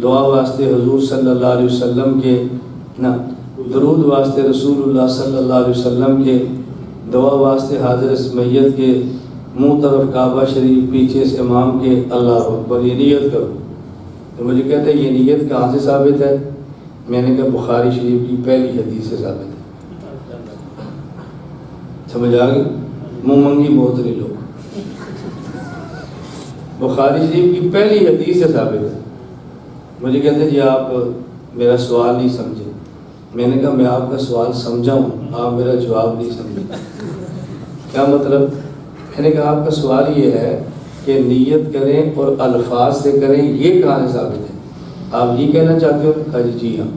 S1: دعا واسطے حضور صلی اللہ علیہ وسلم کے، درود واسطے رسول اللہ صلی اللہ علیہ وسلم کے، دعا واسطے حاضر میت کے، منہ طرف کعبہ شریف پیچھے سے امام کے، اللہ اکبر، یہ نیت کرو۔ تو مجھے کہتے ہیں یہ نیت کہاں سے ثابت ہے؟ میں نے کہا بخاری شریف کی پہلی حدیث سے ثابت ہے۔ سمجھ آ گئی؟ منہ منگی محتری لوگ، بخاری شریف کی پہلی حدیث سے ثابت ہے۔ مجھے کہتے ہیں جی آپ میرا سوال نہیں سمجھے۔ میں نے کہا میں آپ کا سوال سمجھا ہوں، آپ میرا جواب نہیں سمجھے۔ کیا مطلب؟ میں نے کہا آپ کا سوال یہ ہے کہ نیت کریں اور الفاظ سے کریں، یہ کہاں سے ثابت ہے؟ آپ یہ کہنا چاہتے ہو؟ کہا جی ہاں۔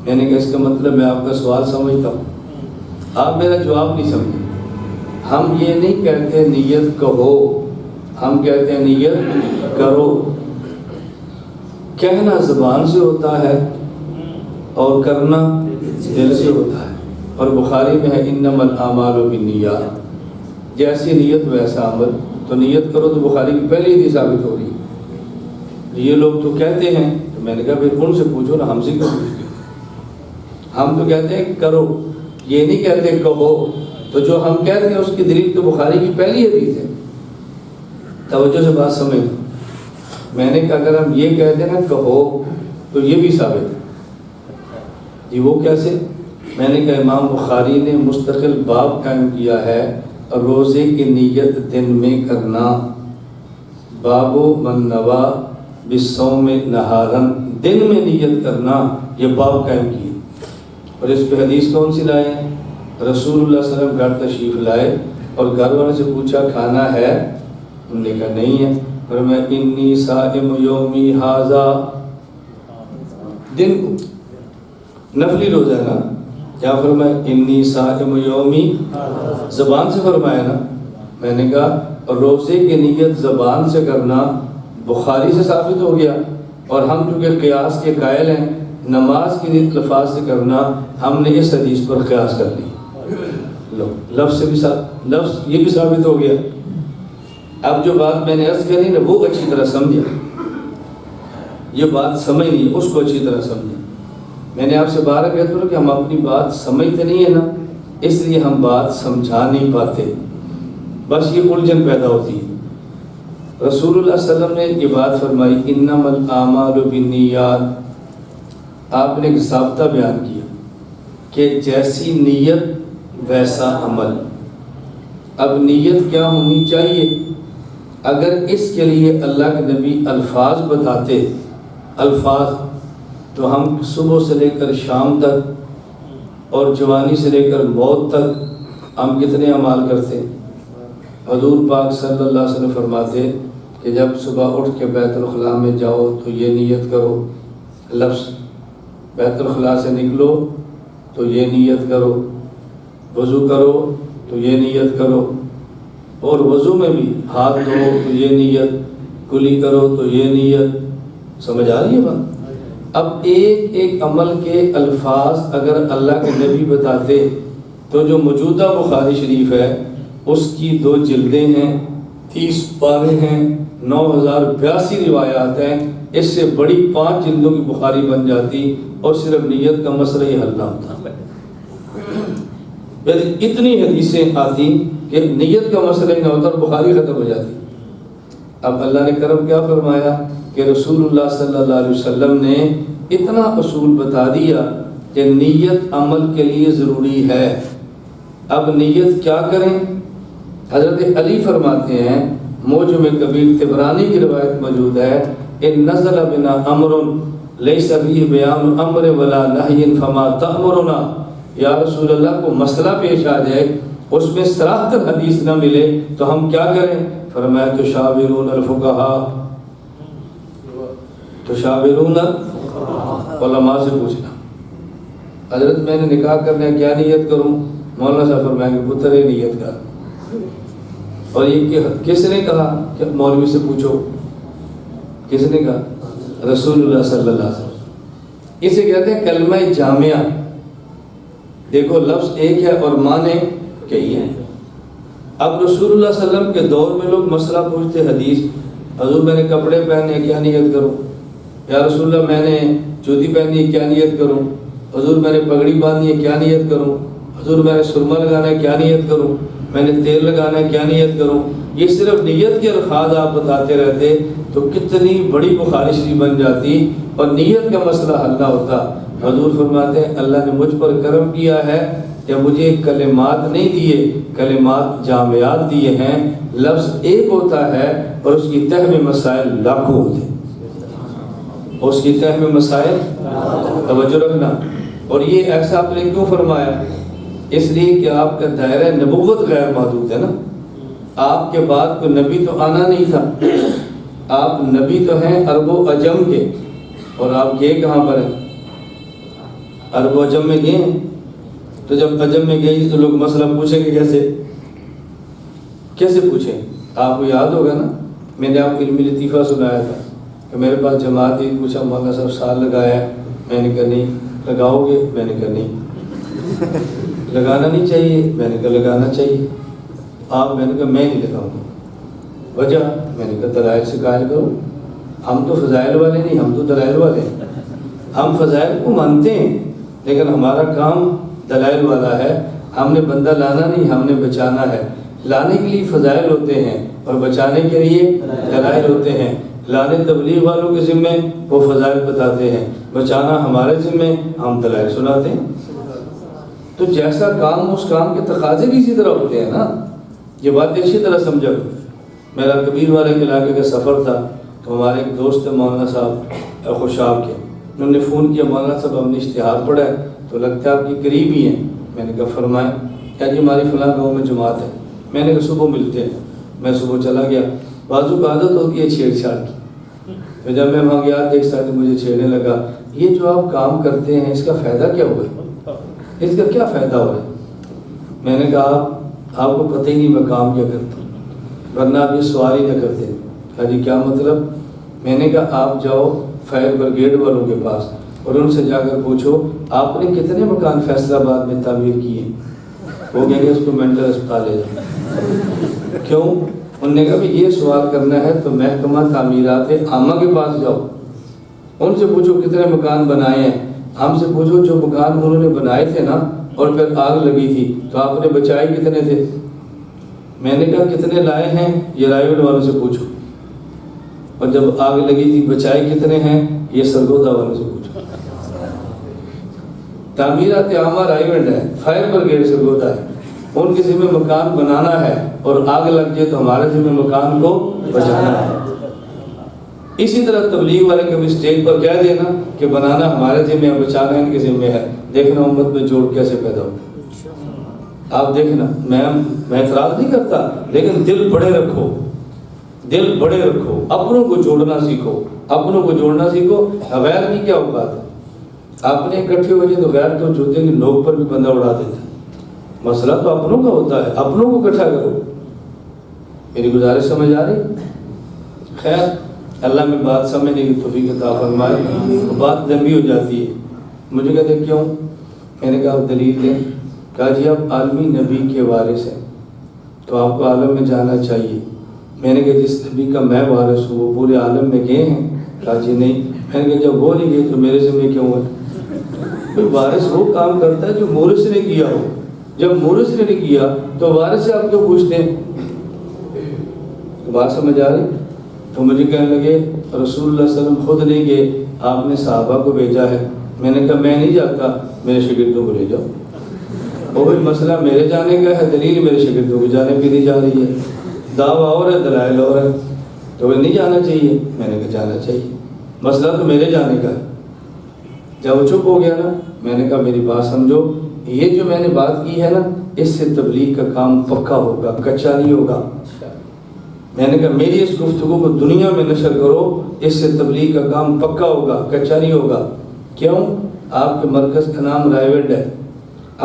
S1: میں نے کہا اس کا مطلب میں آپ کا سوال سمجھتا ہوں، آپ میرا جواب نہیں سمجھے۔ ہم یہ نہیں کہتے نیت کہو، ہم کہتے ہیں نیت کرو۔ کہنا زبان سے ہوتا ہے اور کرنا دل سے ہوتا ہے، اور بخاری میں ہے انما الاعمال بالنیات، جیسی نیت ویسا عمل۔ تو نیت کرو تو بخاری کی پہلی حدیث ثابت ہو رہی ہے۔ یہ لوگ تو کہتے ہیں، تو میں نے کہا پھر ان سے پوچھو نا، ہم سے کیوں پوچھتے ہو؟ ہم تو کہتے ہیں کرو، یہ نہیں کہتے کہو۔ تو جو ہم کہتے ہیں اس کی دلیل تو بخاری کی پہلی حدیث ہے۔ توجہ سے بات سمجھ۔ میں نے کہا اگر ہم یہ کہتے ہیں نا کہو تو یہ بھی ثابت ہے جی، وہ کیسے؟ میں نے کہا امام بخاری نے مستقل باب قائم کیا ہے روزے کی نیت دن میں کرنا، باب من نوا بالصوم نہارن، دن میں نیت کرنا، یہ باب قائم کیے۔ اور اس پہ حدیث کون سی لائے ہیں؟ رسول اللہ صلی اللہ علیہ وسلم گھر تشریف لائے اور گھر والے سے پوچھا کھانا ہے؟ انہوں نے کہا نہیں ہے۔ اور میں انی صائم یومی ھذا، دن کو نفلی روزہ ہے نا، کیا فرمایا؟ انی صائم یومی، زبان سے فرمایا نا۔ میں نے کہا روزے کی نیت زبان سے کرنا بخاری سے ثابت ہو گیا، اور ہم چونکہ قیاس کے قائل ہیں، نماز کی نیت لفظ سے کرنا ہم نے اس حدیث پر قیاس کر لی، لو لفظ سے بھی لفظ یہ بھی ثابت ہو گیا۔ اب جو بات میں نے عرض کری نا وہ اچھی طرح سمجھا، یہ بات سمجھ نہیں، اس کو اچھی طرح سمجھا۔ میں نے آپ سے بارہ کہتا ہوں کہ ہم اپنی بات سمجھتے نہیں ہیں نا، اس لیے ہم بات سمجھا نہیں پاتے، بس یہ الجھن پیدا ہوتی ہے۔ رسول اللہ صلی اللہ علیہ وسلم نے یہ بات فرمائی انما الاعمال بالنیات، آپ نے ایک ضابطہ بیان کیا کہ جیسی نیت ویسا عمل۔ اب نیت کیا ہونی چاہیے؟ اگر اس کے لیے اللہ کے نبی الفاظ بتاتے، الفاظ، تو ہم صبح سے لے کر شام تک اور جوانی سے لے کر موت تک ہم کتنے اعمال کرتے؟ حضور پاک صلی اللہ علیہ وسلم فرماتے کہ جب صبح اٹھ کے بیت الخلاء میں جاؤ تو یہ نیت کرو، لفظ بیت الخلاء سے نکلو تو یہ نیت کرو، وضو کرو تو یہ نیت کرو، اور وضو میں بھی ہاتھ دھو تو یہ نیت، کلی کرو تو یہ نیت، سمجھ آ رہی ہے بات؟ اب ایک ایک عمل کے الفاظ اگر اللہ کے نبی بتاتے تو جو موجودہ بخاری شریف ہے اس کی 2 جلدیں ہیں، 30 پارے ہیں، 9082 روایات ہیں، اس سے بڑی 5 جلدوں کی بخاری بن جاتی اور صرف نیت کا مسئلہ ہی حل نہ ہوتا۔ اتنی حدیثیں آتی کہ نیت کا مسئلہ ہی نہ ہوتا اور بخاری ختم ہو جاتی۔ اب اللہ نے کرم کیا فرمایا کہ رسول اللہ صلی اللہ علیہ وسلم نے اتنا اصول بتا دیا کہ نیت عمل کے لیے ضروری ہے۔ اب نیت کیا کریں؟ حضرت علی فرماتے ہیں، موجم کبیر طبرانی کی روایت موجود ہے، ان نزل بنا امر لیس فیہ بیان امر ولا نہی فما تأمرنا، یا رسول اللہ کو مسئلہ پیش آ جائے اس میں صراحتاً حدیث نہ ملے تو ہم کیا کریں؟ فرمایا تشاورون الفقہاء، تشاورون علماء سے پوچھنا۔ حضرت میں نے نکاح کرنا کیا نیت کروں؟ مولانا صاحب فرمائیں گے پتر نیت کر۔ اور یہ کس نے کہا کہ مولوی سے پوچھو؟ کس نے کہا؟ رسول اللہ صلی اللہ علیہ وسلم۔ اسے کہتے ہیں کلمہ جامعہ۔ دیکھو لفظ ایک ہے اور معنی کئی ہیں۔ اب رسول اللہ صلی اللہ علیہ وسلم کے دور میں لوگ مسئلہ پوچھتے حدیث، حضور میں نے کپڑے پہنے کیا نیت کروں؟ یا رسول اللہ میں نے جوتی پہنی ہے کیا نیت کروں؟ حضور میں نے پگڑی باندھی ہے کیا نیت کروں؟ حضور میں نے سرما لگانا ہے کیا نیت کروں؟ میں نے تیل لگانا ہے کیا نیت کروں؟ یہ صرف نیت کے الفاظ آپ بتاتے رہتے تو کتنی بڑی بخاری شریف بن جاتی اور نیت کا مسئلہ حل نہ ہوتا۔ حضور فرماتے ہیں اللہ نے مجھ پر کرم کیا ہے کہ مجھے کلمات نہیں دیے، کلمات جامعات دیے ہیں۔ لفظ ایک ہوتا ہے اور اس کی تہ میں مسائل لاکھوں ہوتے ہیں، اس کی تہ میں مسائل توجہ رکھنا۔ اور یہ ایسا آپ نے کیوں فرمایا؟ اس لیے کہ آپ کا دائرہ نبوت غیر محدود ہے نا، آپ کے بعد کوئی نبی تو آنا نہیں تھا، آپ نبی تو ہیں عرب و عجم کے، اور آپ گئے کہاں پر ہیں؟ عرب و عجم میں گئے ہیں۔ تو جب عجم میں گئے تو لوگ مسئلہ پوچھیں گے کیسے پوچھیں؟ آپ کو یاد ہوگا نا، میں نے آپ کو علمی لطیفہ سنایا تھا کہ میرے پاس جماعت ہی پوچھا مولانا صاحب سال لگایا ہے، میں نے کہا نہیں۔ لگاؤ گے؟ میں نے کہا نہیں۔ لگانا نہیں چاہیے؟ میں نے کہا لگانا چاہیے۔ آپ؟ میں نے کہا میں نہیں لگاؤں گا۔ وجہ؟ میں نے کہا دلائل سے قائل کرو، ہم تو فضائل والے نہیں، ہم تو دلائل والے ہیں۔ ہم فضائل کو مانتے ہیں لیکن ہمارا کام دلائل والا ہے۔ ہم نے بندہ لانا نہیں، ہم نے بچانا ہے۔ لانے کے لیے فضائل ہوتے ہیں اور بچانے کے لیے دلائل ہوتے ہیں۔ لانے تبلیغ والوں کے ذمہ، وہ فضائل بتاتے ہیں، بچانا ہمارے ذمہ، ہم دلائل سناتے ہیں۔ تو جیسا کام اس کام کے تقاضے بھی اسی طرح ہوتے ہیں نا، یہ بات اچھی طرح سمجھا۔ میرا کبیر والے کے علاقے کا سفر تھا تو ہمارے ایک دوست مولانا صاحب خوشاب کے، انہوں نے فون کیا مولانا صاحب ہم نے اشتہار پڑھا ہے تو لگتا ہے آپ کی قریب ہی ہیں۔ میں نے کہا فرمائیں۔ کیا جی ہماری فلاں گاؤں میں جماعت ہے۔ میں نے کہا صبح ملتے ہیں۔ میں صبح چلا گیا، بازو کا عادت ہوتی ہے چھیڑ چھاڑ کی، تو جب میں وہاں گیا دیکھ سکتے مجھے چھیڑنے لگا، یہ جو آپ کام کرتے ہیں اس کا فائدہ کیا ہوا؟ اس کا کیا فائدہ ہو رہا ہے؟ میں نے کہا آپ کو پتہ ہی نہیں میں کام کیا کرتا ہوں، ورنہ آپ یہ سوال ہی نہ کرتے۔ کہا جی کیا مطلب؟ میں نے کہا آپ جاؤ فائر بریگیڈ والوں کے پاس اور ان سے جا کر پوچھو آپ نے کتنے مکان فیصل آباد میں تعمیر کیے ہیں؟ وہ کہیں گے اس کو مینٹل اسپتال لے جاؤ۔ کیوں؟ انہوں نے کہا بھی یہ سوال کرنا ہے تو محکمہ تعمیرات عامہ کے پاس جاؤ، ان سے پوچھو کتنے مکان بنائے ہیں۔ ہم سے پوچھو جو مکان انہوں نے بنائے تھے نا اور پھر آگ لگی تھی تو آپ نے بچائے کتنے تھے؟ میں نے کہا کتنے لائے ہیں یہ رائے گڑھ والوں سے پوچھو، اور جب آگ لگی تھی بچائے کتنے ہیں یہ سرگودا والوں سے پوچھو۔ تعمیرات عامہ رائے گڑھ ہے، فائر بریگیڈ سرگودا ہے، ان کے ذمہ مکان بنانا ہے اور آگ لگ جائے تو ہمارے ذمہ مکان کو بچانا ہے۔ اسی طرح تبلیغ والے کبھی اسٹیج پر کہہ دینا کہ بنانا ہمارے ذمہ ہے، بچانا ان کے ذمہ ہے، دیکھنا امت میں جوڑ کیسے پیدا ہوتا۔ آپ دیکھنا، میں اعتراض نہیں کرتا لیکن دل بڑے رکھو، دل بڑے رکھو، اپنوں کو جوڑنا سیکھو، اپنوں کو جوڑنا سیکھو۔ غیر کی کیا اوقات ہے؟ آپ نے اکٹھے ہو جائے تو غیر تو جوتے کی نوک پر بھی بندہ اڑا دیتا ہے۔ مسئلہ تو اپنوں کا ہوتا ہے، اپنوں کو اکٹھا کرو۔ میری گزارش سمجھ آ رہی؟ خیر اللہ میں بات سمجھنے کی توفیق عطا فرمائے. بات لمبی ہو جاتی ہے. مجھے کہتے کیوں؟ میں نے کہا آپ دلیل دیں. کہا جی آپ عالمی نبی کے وارث ہیں تو آپ کو عالم میں جانا چاہیے. میں نے کہا جس نبی کا میں وارث ہوں وہ پورے عالم میں گئے ہیں؟ کہا جی نہیں. میں نے کہا جب وہ نہیں گئے تو میرے ذمہ کیوں ہے؟ وارث وہ کام کرتا ہے جو مورث نے کیا ہو. جب مورث نے نہیں کیا تو وارث سے آپ کیوں پوچھتے ہیں؟ بات سمجھ آ رہی؟ تو مجھے کہنے لگے رسول اللہ صلی اللہ علیہ وسلم خود نہیں گئے، آپ نے صحابہ کو بھیجا ہے. میں نے کہا میں نہیں جاتا، میرے شاگردوں کو لے جاؤ. وہ مسئلہ میرے جانے کا ہے، دلیل میرے شاگردوں کو جانے کی نہیں جا رہی ہے. دعویٰ اور ہے، دلائل اور ہے. تو وہ نہیں جانا چاہیے. میں نے کہا جانا چاہیے، مسئلہ تو میرے جانے کا ہے. جب وہ چپ ہو گیا نا، میں نے کہا میری بات سمجھو، یہ جو میں نے بات کی ہے نا اس سے تبلیغ کا کام پکا ہوگا، کچا نہیں ہوگا. میں نے کہا میری اس گفتگو کو دنیا میں نشر کرو، اس سے تبلیغ کا کام پکا ہوگا، کچا نہیں ہوگا. کیوں؟ آپ کے مرکز کا نام رائیونڈ ہے.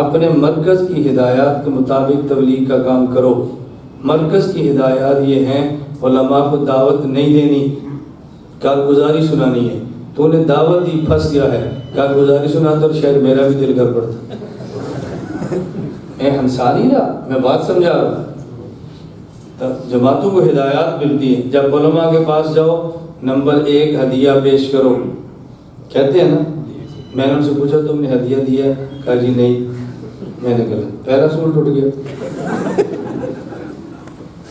S1: اپنے مرکز کی ہدایات کے مطابق تبلیغ کا کام کرو. مرکز کی ہدایات یہ ہیں علماء کو دعوت نہیں دینی، کارگزاری سنانی ہے. تو نے دعوت دی، پھنس گیا ہے. کارگزاری سناتا اور شاید میرا بھی دل کر پڑتا. میں ہنسا نہیں رہا، میں بات سمجھا رہا ہوں. جماعتوں کو ہدایات ملتی ہیں. جب علماء کے پاس جاؤ، نمبر 1 ہدیہ پیش کرو، کہتے ہیں نا. میں نے ان سے پوچھا تم نے ہدیہ دیا؟ کہا جی نہیں. میں نے کہا پہلا اصول ٹوٹ گیا.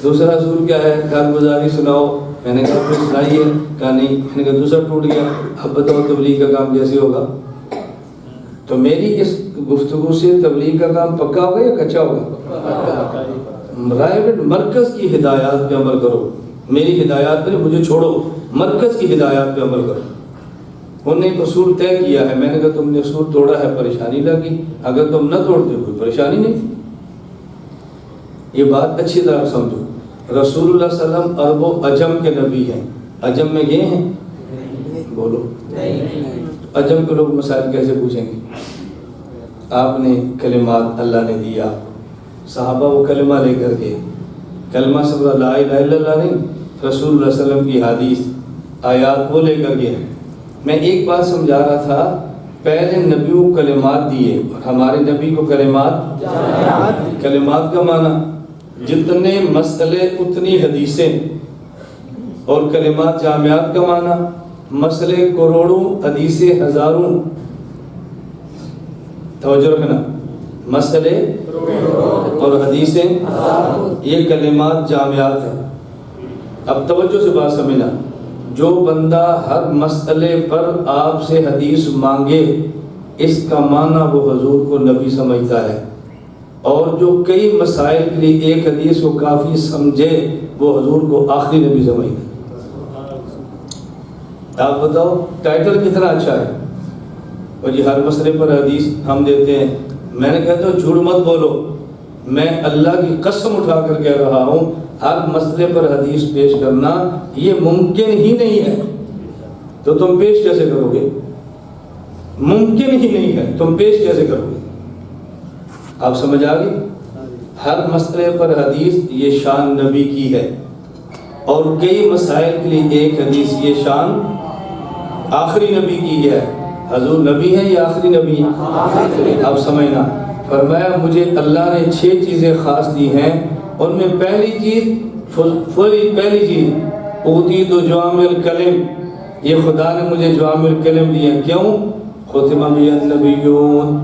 S1: دوسرا اصول کیا ہے؟ کارگزاری سناؤ. میں نے کہا آپ نے سنائی ہے؟ کہا نہیں. میں نے کہا دوسرا ٹوٹ گیا. اب بتاؤ تبلیغ کا کام کیسے ہوگا؟ تو میری اس گفتگو سے تبلیغ کا کام پکا ہوگا یا کچا ہوگا؟ رائے مرکز کی ہدایات پہ عمل کرو. میری ہدایات پہ مجھے چھوڑو، مرکز کی ہدایات پہ عمل کرو. انہوں نے ایک اصول طے کیا ہے. میں نے کہا تم نے اصول توڑا ہے، پریشانی لگی. اگر تم نہ توڑتے کوئی پریشانی نہیں تھی. یہ بات اچھی طرح سمجھو. رسول اللہ صلی اللہ علیہ وسلم عرب و عجم کے نبی ہیں. عجم میں گئے ہیں؟ بولو. عجم کے لوگ مسائل کیسے پوچھیں گے؟ آپ نے کلمات اللہ نے دیا، صحابہ وہ کلمہ لے کر گئے. کلمہ سے لا الہ الا اللہ نہیں، رسول اللہ صلی اللہ علیہ وسلم کی حدیث آیات وہ لے کر گئے. میں ایک بات سمجھا رہا تھا، پہلے نبیوں کو کلمات دیے اور ہمارے نبی کو کلمات. کلمات کا معنی جتنے مسئلے اتنی حدیثیں، اور کلمات جامعات کا معنی مسئلے کروڑوں، حدیثیں ہزاروں. توجہ رکھنا، مسئلے اور حدیثیں یہ کلمات جامعات ہیں. اب توجہ سے بات سمجھنا. جو بندہ ہر مسئلے پر آپ سے حدیث مانگے، اس کا معنی وہ حضور کو نبی سمجھتا ہے. اور جو کئی مسائل کے لیے ایک حدیث کو کافی سمجھے، وہ حضور کو آخری نبی سمجھتا ہے. آپ بتاؤ ٹائٹل کتنا اچھا ہے. اور جی ہر مسئلے پر حدیث ہم دیتے ہیں. میں نے کہتا ہوں جھوٹ مت بولو، میں اللہ کی قسم اٹھا کر کہہ رہا ہوں ہر مسئلے پر حدیث پیش کرنا یہ ممکن ہی نہیں ہے. تو تم پیش کیسے کرو گے؟ ممکن ہی نہیں ہے، تم پیش کیسے کرو گے؟ آپ سمجھ آ گئی؟ ہر مسئلے پر حدیث یہ شان نبی کی ہے، اور کئی مسائل کے لیے ایک حدیث یہ شان آخری نبی کی ہے. حضور نبی ہے یا آخری نبی؟ آپ سمجھنا. فرمایا مجھے اللہ نے 6 چیزیں خاص دی ہیں. ان میں پہلی چیز اوتیت جوامع الکلم، یہ خدا نے مجھے جوامع الکلم دیا. کیوں؟ ختم بی النبیون.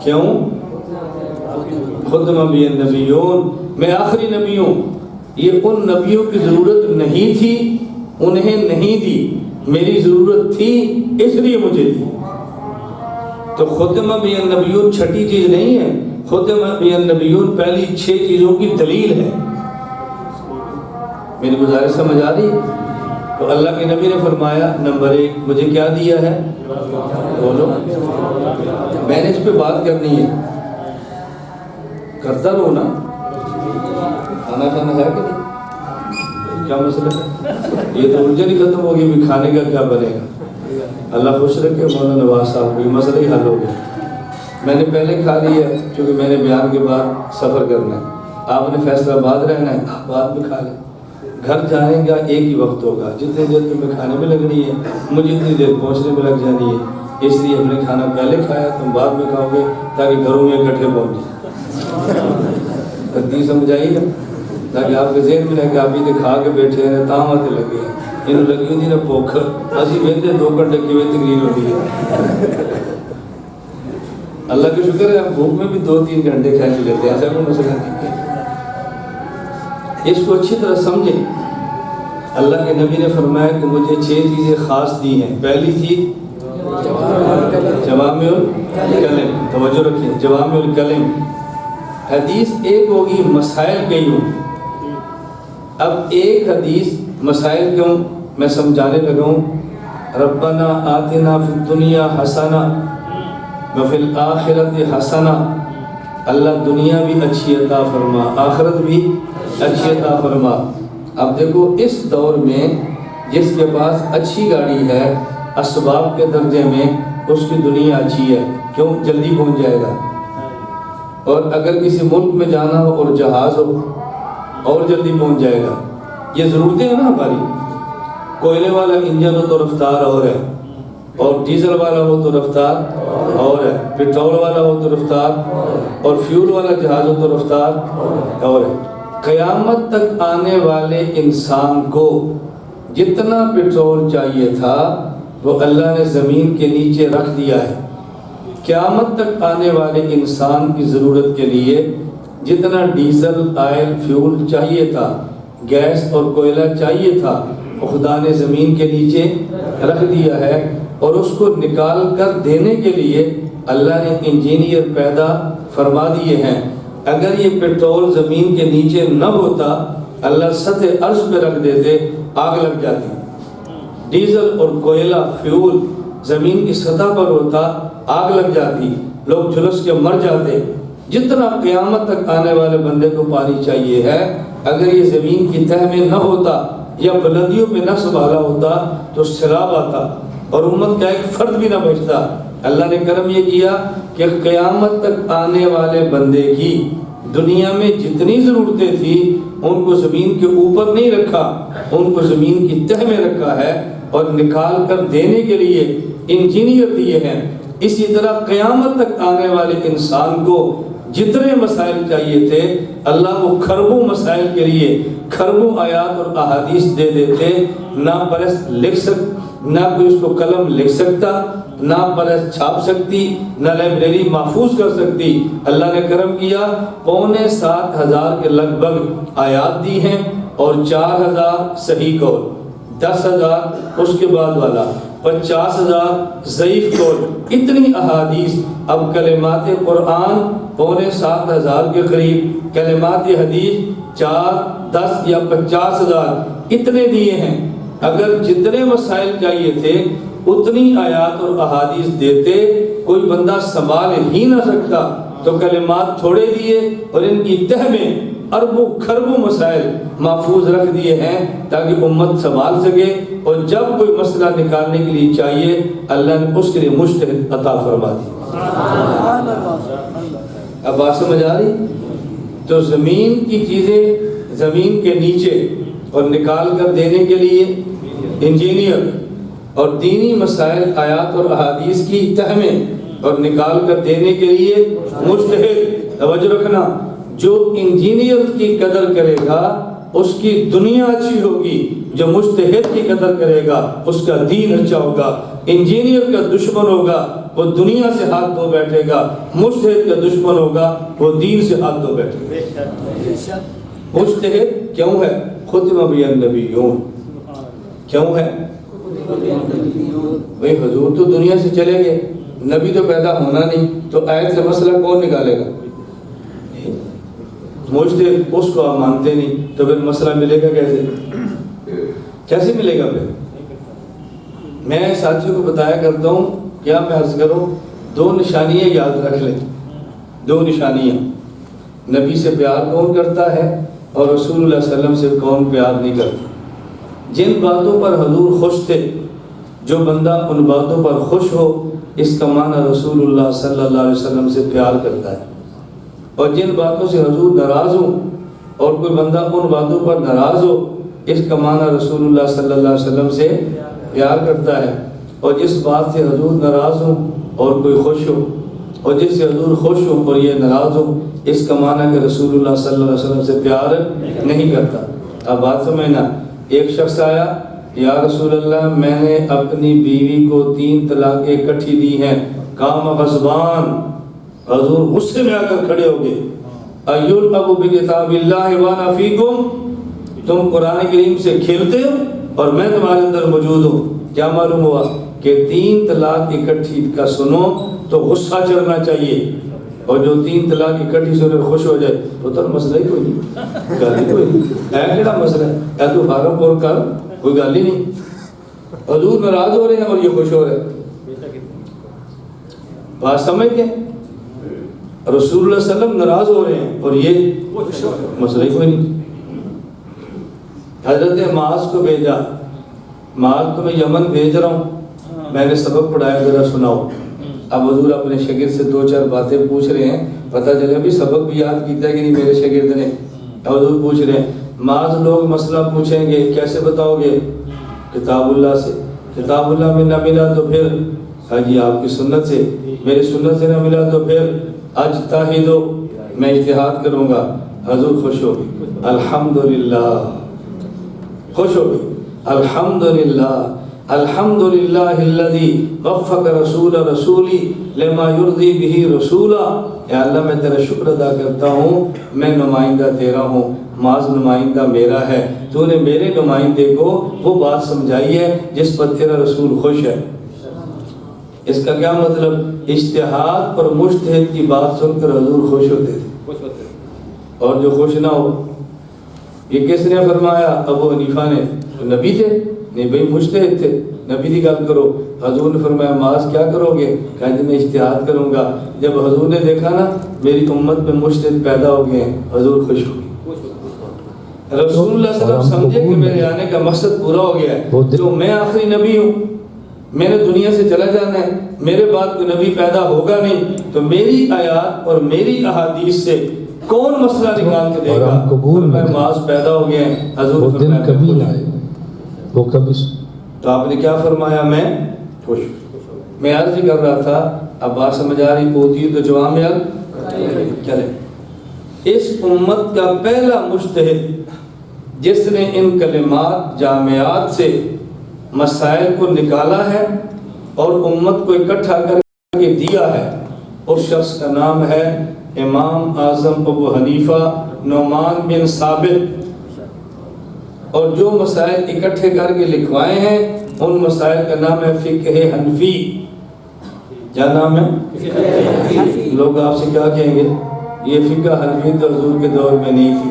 S1: کیوں؟ ختم بی النبیون، میں آخری نبی ہوں. یہ ان نبیوں کی ضرورت نہیں تھی، انہیں نہیں دی. میری ضرورت تھی اس لیے مجھے دی. تو ختم بی النبیون چھٹی چیز نہیں ہے. ختم بی النبیون پہلی 6 چیزوں کی دلیل ہے. میری گزارش سمجھ آ رہی ہے؟ تو اللہ کے نبی نے فرمایا نمبر 1 مجھے کیا دیا ہے؟ بولو. میں نے اس پہ بات کرنی ہے، کرتا رہو نا. کھانا کھانا ہے کہ نہیں؟ کیا مسئلہ ہے؟ یہ تو الجھن ہی ختم ہوگی بھی کھانے کا کیا بنے گا. اللہ خوش رکھے مولانا نواز صاحب کو، یہ مسئلہ ہی حل ہو گیا. میں نے پہلے کھا لیا کیونکہ میں نے بیان کے بعد سفر کرنا ہے. آپ نے فیصلہ آباد رہنا ہے، آپ بعد میں کھا لیں. گھر جانے کا ایک ہی وقت ہوگا، جتنی دیر تمہیں کھانے میں لگنی ہے مجھے اتنی دیر پہنچنے میں لگ جانی ہے، اس لیے ہم نے کھانا پہلے کھایا تم بعد میں کھاؤ گے تاکہ گھروں میں اکٹھے پہنچ جائیں۔ ترتیب سمجھ آئی نا، تاکہ آپ کے ذہن میں رہے کہ آپ ہی کھا کے بیٹھے ہیں تاں آتے لگے ہیں، انہوں لگی ہوتی نا بھوک اسی بہتے 2 گھنٹے کی ہوئی تقریر ہوتی ہے۔ اللہ کا شکر ہے بھوک میں بھی 2-3 گھنٹے کھینچ لیتے ہیں، ایسا کوئی مسئلہ نہیں ہے۔ اس کو اچھی طرح سمجھیں۔ اللہ کے نبی نے فرمایا کہ مجھے 6 چیزیں خاص دی ہیں۔ پہلی چیز جوامع الکلم، توجہ رکھیں، جوامع الکلم، حدیث ایک ہوگی مسائل کئی ہوں۔ اب ایک حدیث مسائل کیوں میں سمجھانے لگا ہوں، ربنا آتنا فی الدنیا حسنہ وفی الآخرۃ حسنہ، اللہ دنیا بھی اچھی عطا فرما آخرت بھی اچھی عطا فرما۔ اب دیکھو اس دور میں جس کے پاس اچھی گاڑی ہے اسباب کے درجے میں اس کی دنیا اچھی ہے، کیوں؟ جلدی پہنچ جائے گا۔ اور اگر کسی ملک میں جانا ہو اور جہاز ہو اور جلدی پہنچ جائے گا۔ یہ ضرورتیں ہیں نا ہماری، کوئلے والا انجن ہو تو رفتار اور ہے، اور ڈیزل والا ہو تو رفتار اور ہے، پیٹرول والا ہو تو رفتار، اور فیول والا جہاز ہو تو رفتار اور ہے۔ قیامت تک آنے والے انسان کو جتنا پیٹرول چاہیے تھا وہ اللہ نے زمین کے نیچے رکھ دیا ہے۔ قیامت تک آنے والے انسان کی ضرورت کے لیے جتنا ڈیزل، آئل، فیول چاہیے تھا، گیس اور کوئلہ چاہیے تھا، وہ خدا نے زمین کے نیچے رکھ دیا ہے، اور اس کو نکال کر دینے کے لیے اللہ نے انجینئر پیدا فرما دیے ہیں۔ اگر یہ پیٹرول زمین کے نیچے نہ ہوتا، اللہ سطح عرض پہ رکھ دیتے، آگ لگ جاتی۔ ڈیزل اور کوئلہ، فیول زمین کی سطح پر ہوتا، آگ لگ جاتی، لوگ جھلس کے مر جاتے۔ جتنا قیامت تک آنے والے بندے کو پانی چاہیے ہے، اگر یہ زمین کی تہ میں نہ ہوتا یا بلندیوں پہ نہ سنبھالا ہوتا تو سیلاب آتا اور امت کا ایک فرد بھی نہ بچتا۔ اللہ نے کرم یہ کیا کہ قیامت تک آنے والے بندے کی دنیا میں جتنی ضرورتیں تھیں ان کو زمین کے اوپر نہیں رکھا، ان کو زمین کی تہ میں رکھا ہے اور نکال کر دینے کے لیے انجینئر دیے ہیں۔ اسی طرح قیامت تک آنے والے انسان کو جتنے مسائل چاہیے تھے اللہ وہ کھربوں مسائل کے لیے کھربوں آیات اور احادیث دے دیتے۔ نہ پریس لکھ نہ کوئی اس کو قلم لکھ سکتا، نہ پریس چھاپ سکتی، نہ لائبریری محفوظ کر سکتی۔ اللہ نے کرم کیا، 7,500 کے لگ بھگ آیات دی ہیں اور 4,000 صحیح قول، 10,000 اس کے بعد والا، 50,000 ضعیف قول، اتنی احادیث۔ اب کلمات قرآن 7,500 کے قریب، کلمات حدیث 4، 10 یا 50,000 اتنے دیے ہیں۔ اگر جتنے مسائل چاہیے تھے اتنی آیات اور احادیث دیتے، کوئی بندہ سنبھال ہی نہ سکتا، تو کلمات تھوڑے دیے اور ان کی تہ میں اربوں کھربوں مسائل محفوظ رکھ دیے ہیں تاکہ امت سنبھال سکے، اور جب کوئی مسئلہ نکالنے کے لیے چاہیے اللہ نے اس کے لیے مجتہد عطا فرما دی۔ اب بات سمجھ آ رہی؟ تو زمین کی چیزیں زمین کے نیچے اور نکال کر دینے کے لیے انجینئر، اور دینی مسائل آیات اور احادیث کی تہ میں اور نکال کر دینے کے لیے مجتہد۔ توجہ رکھنا، جو انجینئر کی قدر کرے گا اس کی دنیا اچھی ہوگی، جو مجتہد کی قدر کرے گا اس کا دین اچھا ہوگا۔ انجینئر کا دشمن ہوگا وہ دنیا سے ہاتھ دھو بیٹھے گا، مجتہد کا دشمن ہوگا وہ دین سے ہاتھ دھو بیٹھے گا۔ مجتہد کیوں ہے؟ ختم بی النبیون، کیوں ہے؟ بھئی حضور تو دنیا سے چلے گئے، نبی تو پیدا ہونا نہیں، تو آیت سے مسئلہ کون نکالے گا؟ مجتہد اس کو آپ مانتے نہیں تو پھر مسئلہ ملے گا کیسے ملے گا؟ پھر میں ساتھیوں کو بتایا کرتا ہوں، کیا میں عرض کروں، 2 نشانیاں یاد رکھ لیں، 2 نشانیاں۔ نبی سے پیار کون کرتا ہے اور رسول اللہ صلی اللہ علیہ وسلم سے کون پیار نہیں کرتا۔ جن باتوں پر حضور خوش تھے، جو بندہ ان باتوں پر خوش ہو اس کا معنی رسول اللہ صلی اللہ علیہ وسلم سے پیار کرتا ہے، اور جن باتوں سے حضور ناراض ہوں اور کوئی بندہ ان باتوں پر ناراض ہو اس کا معنی رسول اللہ صلی اللہ علیہ وسلم سے پیار کرتا ہے، اور جس بات سے حضور ناراض ہوں اور کوئی خوش ہو، اور جس سے حضور خوش ہو اور یہ ناراض ہو، اس کا معنی کہ رسول اللہ صلی اللہ علیہ وسلم سے پیار نہیں کرتا۔ اب بات سمجھنا، ایک شخص آیا، یا رسول اللہ میں نے اپنی بیوی کو 3 طلاقیں اکٹھی دی ہیں، قام غضبان، حضور غصے میں آ کر کھڑے ہو گئے، ایلعب بکتاب اللہ وانا فیکم، تم قرآن کریم سے کھیلتے ہو اور میں تمہارے اندر موجود ہوں۔ کیا معلوم ہوا کہ 3 طلاق اکٹھی کا سنو تو غصہ چڑھنا چاہیے، اور جو 3 طلاق اکٹھی سنے خوش ہو جائے تو تر مسئلہ ہی کوئی نہیں، گل ہی کوئی نہیں، ہے کیڑا مسئلہ ہے، اے تو فارم پور کر، کوئی گل ہی نہیں۔ حضور ناراض ہو رہے ہیں اور یہ خوش ہو رہے ہیں، بات سمجھ گئے؟ رسول اللہ صلی اللہ علیہ وسلم ناراض ہو رہے ہیں اور یہ مسئلہ ہی کوئی نہیں۔ حضرت معاذ کو بھیجا، معاذ کو میں یمن بھیج رہا ہوں، میں نے سبق پڑھایا، ذرا سناؤ۔ اب حضور اپنے شاگرد سے 2-4 باتیں پوچھ رہے ہیں، پتہ چلے بھی سبق بھی یاد کیتا ہے کہ نہیں میرے شاگرد نے۔ حضور پوچھ رہے ہیں، معاذ لوگ مسئلہ پوچھیں گے کیسے بتاؤ گے؟ کتاب اللہ سے، کتاب اللہ میں نہ ملا تو پھر حاجی آپ کی سنت سے، میری سنت سے نہ ملا تو پھر اجتہدو، میں اجتہاد کروں گا۔ حضور خوش ہو گئے، الحمدللہ، خوش ہو گئے، الحمدللہ الحمدللہ الذی وفق رسول رسولی لما یرضی بہ رسولا۔ اے اللہ میں تیرا شکر ادا کرتا ہوں، میں نمائندہ تیرا ہوں، معاذ نمائندہ میرا ہے، تو نے میرے نمائندے کو وہ بات سمجھائی ہے جس پر تیرا رسول خوش ہے۔ اس کا کیا مطلب؟ اجتہاد اور مجتہد کی بات سن کر حضور خوش ہوتے تھے، اور جو خوش نہ ہو، یہ کس نے فرمایا؟ ابو حنیفہ نے، نبی تھے نہیں بھائی، مجتہد تھے، نبی کی گل کرو۔ حضور نے فرمایا معاذ کیا کرو گے؟ کہا جی میں اجتہاد کروں گا۔ جب حضور نے دیکھا نا میری امت میں مجتہد پیدا ہو گئے ہیں، حضور خوش ہو گئے۔ رسول اللہ صلی اللہ علیہ وسلم سمجھے کہ میرے آنے کا مقصد پورا ہو گیا ہے، جو میں آخری نبی ہوں، میں نے دنیا سے چلا جانا ہے، میرے بعد کوئی نبی پیدا ہوگا نہیں، تو میری آیات اور میری احادیث سے کون مسئلہ نکال کے دے گا؟ میں معاذ پیدا ہو گئے ہیں، حضور
S2: وہ دن کبھی نہ آئے، وہ کبھی۔
S1: تو آپ نے کیا فرمایا؟ میں خوش ہوں۔ میں عرض کر رہا تھا، اب بات سمجھ آ رہی، پوتی تو جوام چلے۔ اس امت کا پہلا مجتہد جس نے ان کلمات جامعات سے مسائل کو نکالا ہے اور امت کو اکٹھا کر کے دیا ہے، اس شخص کا نام ہے امام اعظم ابو حنیفہ نعمان بن ثابت۔ اور جو مسائل اکٹھے کر کے لکھوائے ہیں ان مسائل کا نام ہے فقہ حنفی۔ کیا نام ہے؟ لوگ آپ سے کیا کہیں گے؟ یہ فقہ حنفی تو حضور کے دور میں نہیں تھی،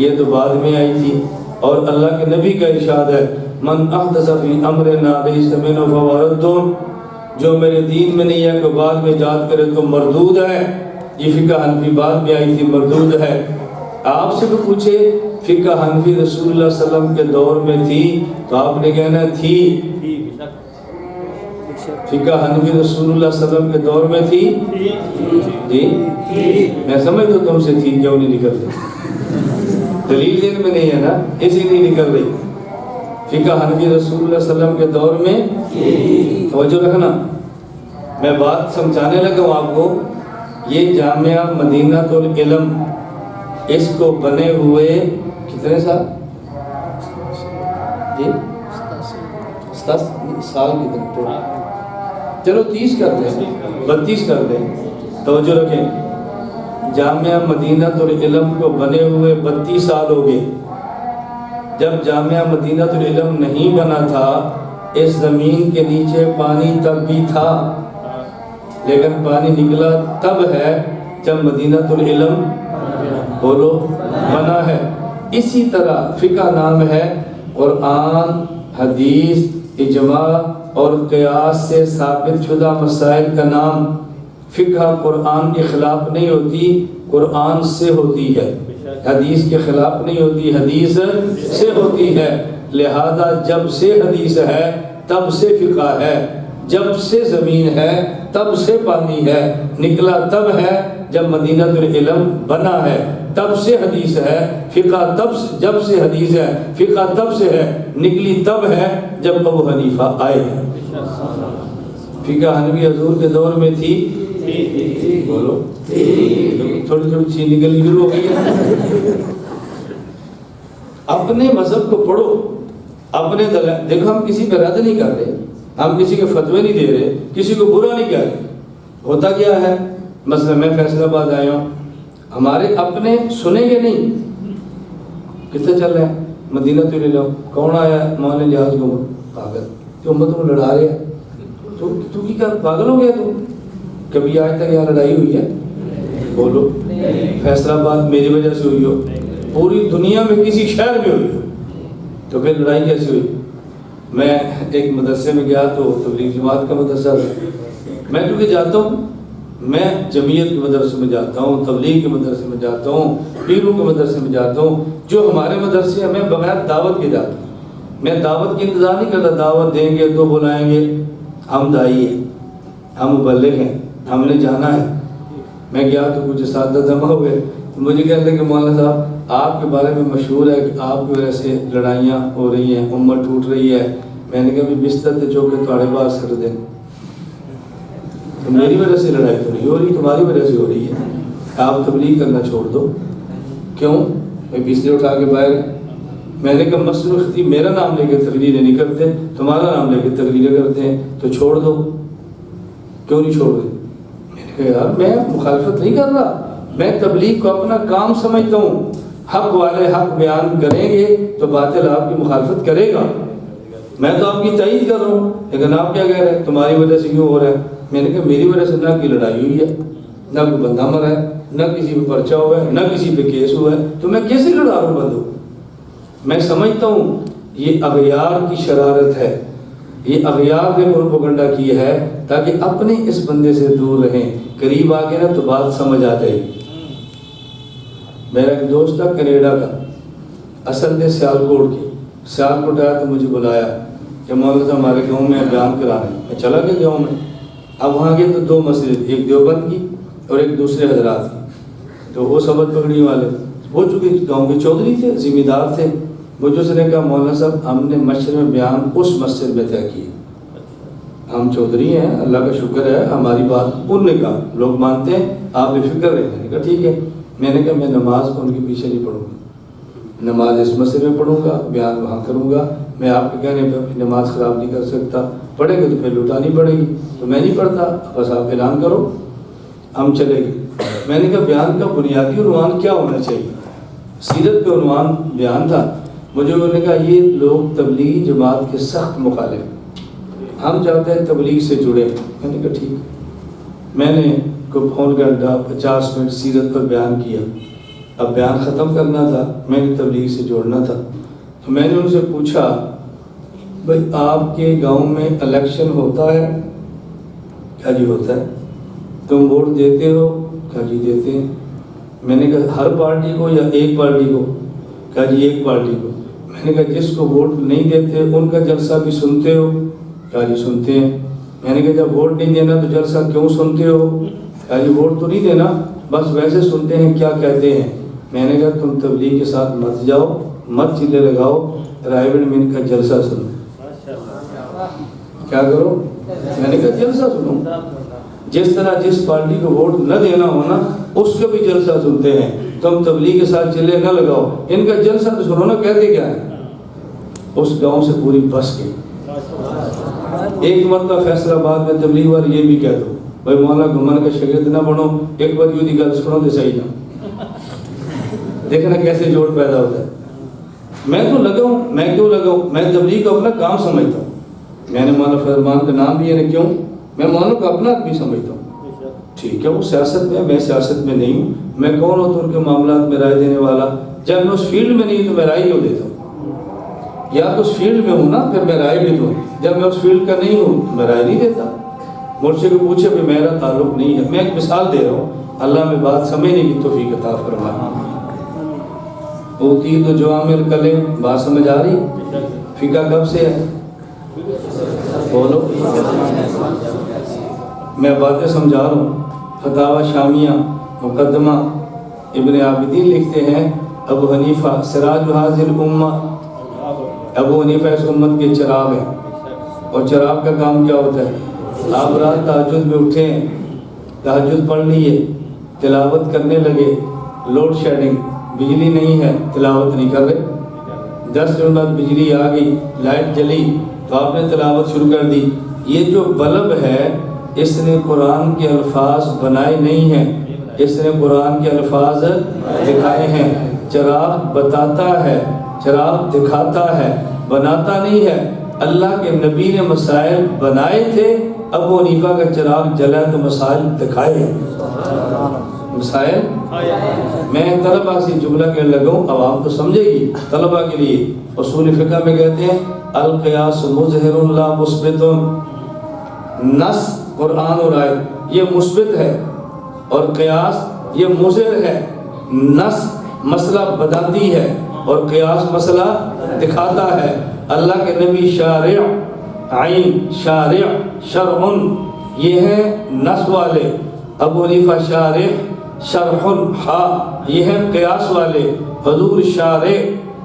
S1: یہ تو بعد میں آئی تھی، اور اللہ کے نبی کا ارشاد ہے من احدث فی امرنا لیس منہ فہو رد، جو میرے دین میں نہیں ہے کوئی بعد میں ایجاد کرے تو مردود ہے۔ یہ فقہ حنفی بعد میں آئی تھی، مردود ہے۔ آپ سے تو پوچھے فقہ حنفی رسول اللہ صلی اللہ علیہ وسلم کے دور میں تھی تو آپ نے کہنا تھی، فقہ حنفی رسول اللہ صلی اللہ علیہ وسلم کے دور میں تھی جی، میں سمجھ تو تم سے تھی، کیوں نہیں نکل رہی؟ دلیل دین میں نہیں ہے نا، اسی نہیں نکل رہی۔ فقہ حنفی رسول اللہ صلی اللہ علیہ وسلم کے دور میں، توجہ رکھنا، میں بات سمجھانے لگا ہوں آپ کو۔ یہ جامعہ مدینہ العلم، اس کو بنے ہوئے کتنے سال جی؟ 7 سال کتنے؟ چلو 30 کر دیں، 32 کر دیں، توجہ رکھیں۔ جامعہ مدینہ العلم کو بنے ہوئے 32 سال ہو گئے۔ جب جامعہ مدینہ العلم نہیں بنا تھا، اس زمین کے نیچے پانی تب بھی تھا، لیکن پانی نکلا تب ہے جب مدینہ العلم بولو بنا ہے۔ اسی طرح فقہ نام ہے قرآن، حدیث، اجماع اور قیاس سے ثابت شدہ مسائل کا نام۔ فقہ قرآن کے خلاف نہیں ہوتی، قرآن سے ہوتی ہے، حدیث کے خلاف نہیں ہوتی، حدیث سے ہوتی ہے۔ لہذا جب سے حدیث ہے تب سے فقہ ہے، جب سے زمین ہے تب سے پانی ہے، نکلا تب ہے جب مدینہ العلم بنا ہے۔ تب سے حدیث ہے، فقہ تب جب سے حدیث ہے، فقہ تب سے ہے، نکلی تب ہے جب ابو حنیفہ آئے ہیں۔ فقہ حنفی حضور کے دور میں تھی، بولو تھوڑی تھوڑی چیز نکلنی شروع ہو گئی ہے۔ اپنے مذہب کو پڑھو، اپنے دلائل دیکھو، ہم کسی پہ رد نہیں کر رہے، ہم کسی کے فتوے نہیں دے رہے، کسی کو برا نہیں کہہ رہے۔ ہوتا کیا ہے، مثلا میں فیصل آباد آیا ہوں، ہمارے اپنے سنیں گے نہیں، کتنے چل رہے ہیں مدینہ تو لے لو، کون آیا مولانا لحاظ کو پاگل تو امت کو لڑا رہے ہیں، تو کی کیا پاگل ہو گیا؟ تو کبھی آج تک یہاں لڑائی ہوئی ہے؟ بولو، فیصل آباد میری وجہ سے ہوئی ہو، پوری دنیا میں کسی شہر میں ہوئی ہو، تو پھر لڑائی کیسے ہوئی؟ میں ایک مدرسے میں گیا تو تبلیغ جماعت کا مدرسہ تھا، میں کیونکہ جاتا ہوں، میں جمعیت کے مدرسے میں جاتا ہوں، تبلیغ کے مدرسے میں جاتا ہوں، پیروں کے مدرسے میں جاتا ہوں، جو ہمارے مدرسے ہیں میں بغیر دعوت کے جاتا ہوں، میں دعوت کی انتظار نہیں کرتا، دعوت دیں گے تو بلائیں گے، ہم دائی ہیں، ہم مبلغ ہیں، ہم نے جانا ہے۔ میں گیا تو کچھ اساتذہ جمع ہوئے، مجھے کہتے ہیں کہ مولانا صاحب آپ کے بارے میں مشہور ہے کہ آپ کی وجہ سے لڑائیاں ہو رہی ہیں، امت ٹوٹ رہی ہے۔ میں نے کہا بھی بستر تے چوکے تھوڑے باہر سٹ دیں، تو میری وجہ سے لڑائی تو نہیں ہو رہی، تمہاری وجہ سے ہو رہی ہے، آپ تبلیغ کرنا چھوڑ دو۔ کیوں؟ میں بستر اٹھا کے باہر، میں نے کہا مسجد خطیب میرا نام لے کے تقریریں نہیں کرتے، تمہارا نام لے کے تقریریں کرتے ہیں، تو چھوڑ دو۔ کیوں نہیں چھوڑ دے؟ میں نے کہا یار میں مخالفت نہیں کر رہا، میں تبلیغ کو اپنا کام سمجھتا ہوں، حق والے حق بیان کریں گے تو باطل آپ کی مخالفت کرے گا، میں تو آپ کی تائید کر رہا ہوں، لیکن آپ کیا کہہ رہے ہیں تمہاری وجہ سے کیوں ہو رہا ہے؟ میں نے کہا میری وجہ سے نہ کوئی لڑائی ہوئی ہے، نہ کوئی بندہ مرا ہے، نہ کسی پہ پرچہ ہوا ہے، نہ کسی پہ کیس ہوا ہے، تو میں کیسے لڑا رہا ہوں بندوں؟ میں سمجھتا ہوں یہ اغیار کی شرارت ہے، یہ اغیار نے پروپیگنڈا کی ہے تاکہ اپنے اس بندے سے دور رہیں، قریب آ گئے نا تو بات سمجھ آ جائے گی۔ میرا ایک دوست تھا کینیڈا کا، اصل تھے سیالکوٹ کے، سیالکوٹ آیا تو مجھے بلایا کہ مولانا صاحب ہمارے گاؤں میں بیان کرانے، میں چلا گیا گاؤں میں۔ اب وہاں گئے تو دو مسجد، ایک دیوبند کی اور ایک دوسرے حضرات کی، تو وہ سبت پکڑی والے، وہ چونکہ گاؤں کے چودھری تھے، ذمہ دار تھے، مجھے اس نے کہا مولانا صاحب ہم نے مشرق میں بیان اس مسجد میں طے کی، ہم چودھری ہیں، اللہ کا شکر ہے ہماری بات ان نے کہا، لوگ مانتے ہیں، آپ بے فکر رہے۔ میں نے کہا ٹھیک ہے۔ میں نے کہا میں نماز ان کے پیچھے نہیں پڑھوں گا، نماز اس مسجد میں پڑھوں گا، بیان وہاں کروں گا، میں آپ کے کہنے پہ اپنی نماز خراب نہیں کر سکتا، پڑھے گا تو پھر لٹانی پڑے گی، تو میں نہیں پڑھتا، بس آپ اعلان کرو، ہم چلے گئے۔ میں نے کہا بیان کا بنیادی عنوان کیا ہونا چاہیے؟ سیرت کا عنوان بیان تھا۔ مجھے انہوں نے کہا یہ لوگ تبلیغی جماعت کے سخت مخالف، ہم چاہتے ہیں تبلیغ سے جڑے۔ میں نے کہا ٹھیک۔ میں نے کو فون کر 50 منٹ سیرت پر بیان کیا، اب بیان ختم کرنا تھا، میں نے تبلیغ سے جوڑنا تھا، تو میں نے ان سے پوچھا بھائی آپ کے گاؤں میں الیکشن ہوتا ہے؟ کہا جی ہوتا ہے۔ تم ووٹ دیتے ہو؟ کہا جی دیتے ہیں۔ میں نے کہا ہر پارٹی کو یا ایک پارٹی کو؟ کہا جی ایک پارٹی کو۔ میں نے کہا جس کو ووٹ نہیں دیتے ان کا جلسہ بھی سنتے ہو؟ کہا جی سنتے ہیں۔ میں نے کہا جب ووٹ نہیں دینا تو جلسہ کیوں سنتے ہو؟ کہا جی ووٹ تو نہیں دینا، بس ویسے سنتے ہیں کیا کہتے ہیں۔ میں نے کہا تم تبلیغ کے ساتھ مت جاؤ، مت چلے لگاؤ، رائے بڑھ کا جلسہ سنو۔ کیا کرو؟ میں نے کہا جلسہ سنو، جس طرح جس پارٹی کو ووٹ نہ دینا ہونا اس کا بھی جلسہ سنتے ہیں، تم تبلیغ کے ساتھ چلے نہ لگاؤ، ان کا جلسہ تو سنو نا، کہتے کیا ہے۔ اس گاؤں سے پوری بس گئی۔ ایک مرتبہ فیصل آباد میں تبلیغ والے یہ بھی کہہ دو بھائی مولانا گھمن کا شاگرد نہ بنو، ایک بار یوں دی گل سنو تو صحیح نہ، دیکھنا کیسے جوڑ پیدا ہوتا ہے۔ میں تو لگاؤں، میں کیوں لگاؤں؟ میں تبلیغ کو اپنا کام سمجھتا ہوں۔ میں نے مولانا فرمان کا نام بھی ہے، کیوں؟ میں مولانا کو اپنا آدمی سمجھتا ہوں۔ ٹھیک ہے وہ سیاست میں سیاست میں نہیں ہوں، میں کون ہوتا ان کے معاملات میں رائے دینے والا؟ جب میں اس فیلڈ میں نہیں تو میں رائے کیوں دیتا ہوں؟ یا تو اس فیلڈ میں ہوں نا پھر میں رائے بھی دوں، جب میں اس فیلڈ کا نہیں ہوں تو میں رائے نہیں دیتا۔ مجھ سے کوئی پوچھے کہ میرا تعلق نہیں ہے، میں ایک مثال دے رہا ہوں، اللہ میں بات سمجھنے کی توفیق عطا فرمائے۔ ہوتی تو جوامع الکلم، بات سمجھ آ رہی؟ فقہ کب سے ہے؟ بولو، میں باتیں سمجھا رہا ہوں۔ فتاوی شامیہ، مقدمہ، ابن عابدین لکھتے ہیں ابو حنیفہ سراج حاضر امہ، ابو حنیفہ اس امت کے چراغ ہیں، اور چراغ کا کام کیا ہوتا ہے؟ آپ رات تہجد میں اٹھیں، تہجد پڑھ لیے، تلاوت کرنے لگے، لوڈ شیڈنگ، بجلی نہیں ہے، تلاوت نہیں کر رہے، 10 منٹ بعد بجلی آ گئی، لائٹ جلی تو آپ نے تلاوت شروع کر دی۔ یہ جو بلب ہے اس نے قرآن کے الفاظ بنائے نہیں ہیں، اس نے قرآن کے الفاظ دکھائے ہیں۔ چراغ بتاتا ہے، چراغ دکھاتا ہے، بناتا نہیں ہے۔ اللہ کے نبی نے مسائل بنائے تھے، ابو حنیفہ کا چراغ جلا تو مسائل دکھائے ہیں۔ مسائل میں طلبہ سے جملہ کہنے لگا ہوں، عوام تو سمجھے گی طلبہ کے لیے۔ اصول فقہ میں کہتے ہیں القیاس مظہر لا مثبت، نص قرآن اور آیت یہ مثبت ہے، اور قیاس یہ مظہر ہے۔ نص مسئلہ بتاتی ہے اور قیاس مسئلہ دکھاتا ہے۔ اللہ کے نبی شارع، عین شارع، شرع یہ ہیں نص والے، ابو حنیفہ شارع، شرح ہا یہ ہیں قیاس والے، حضور شارع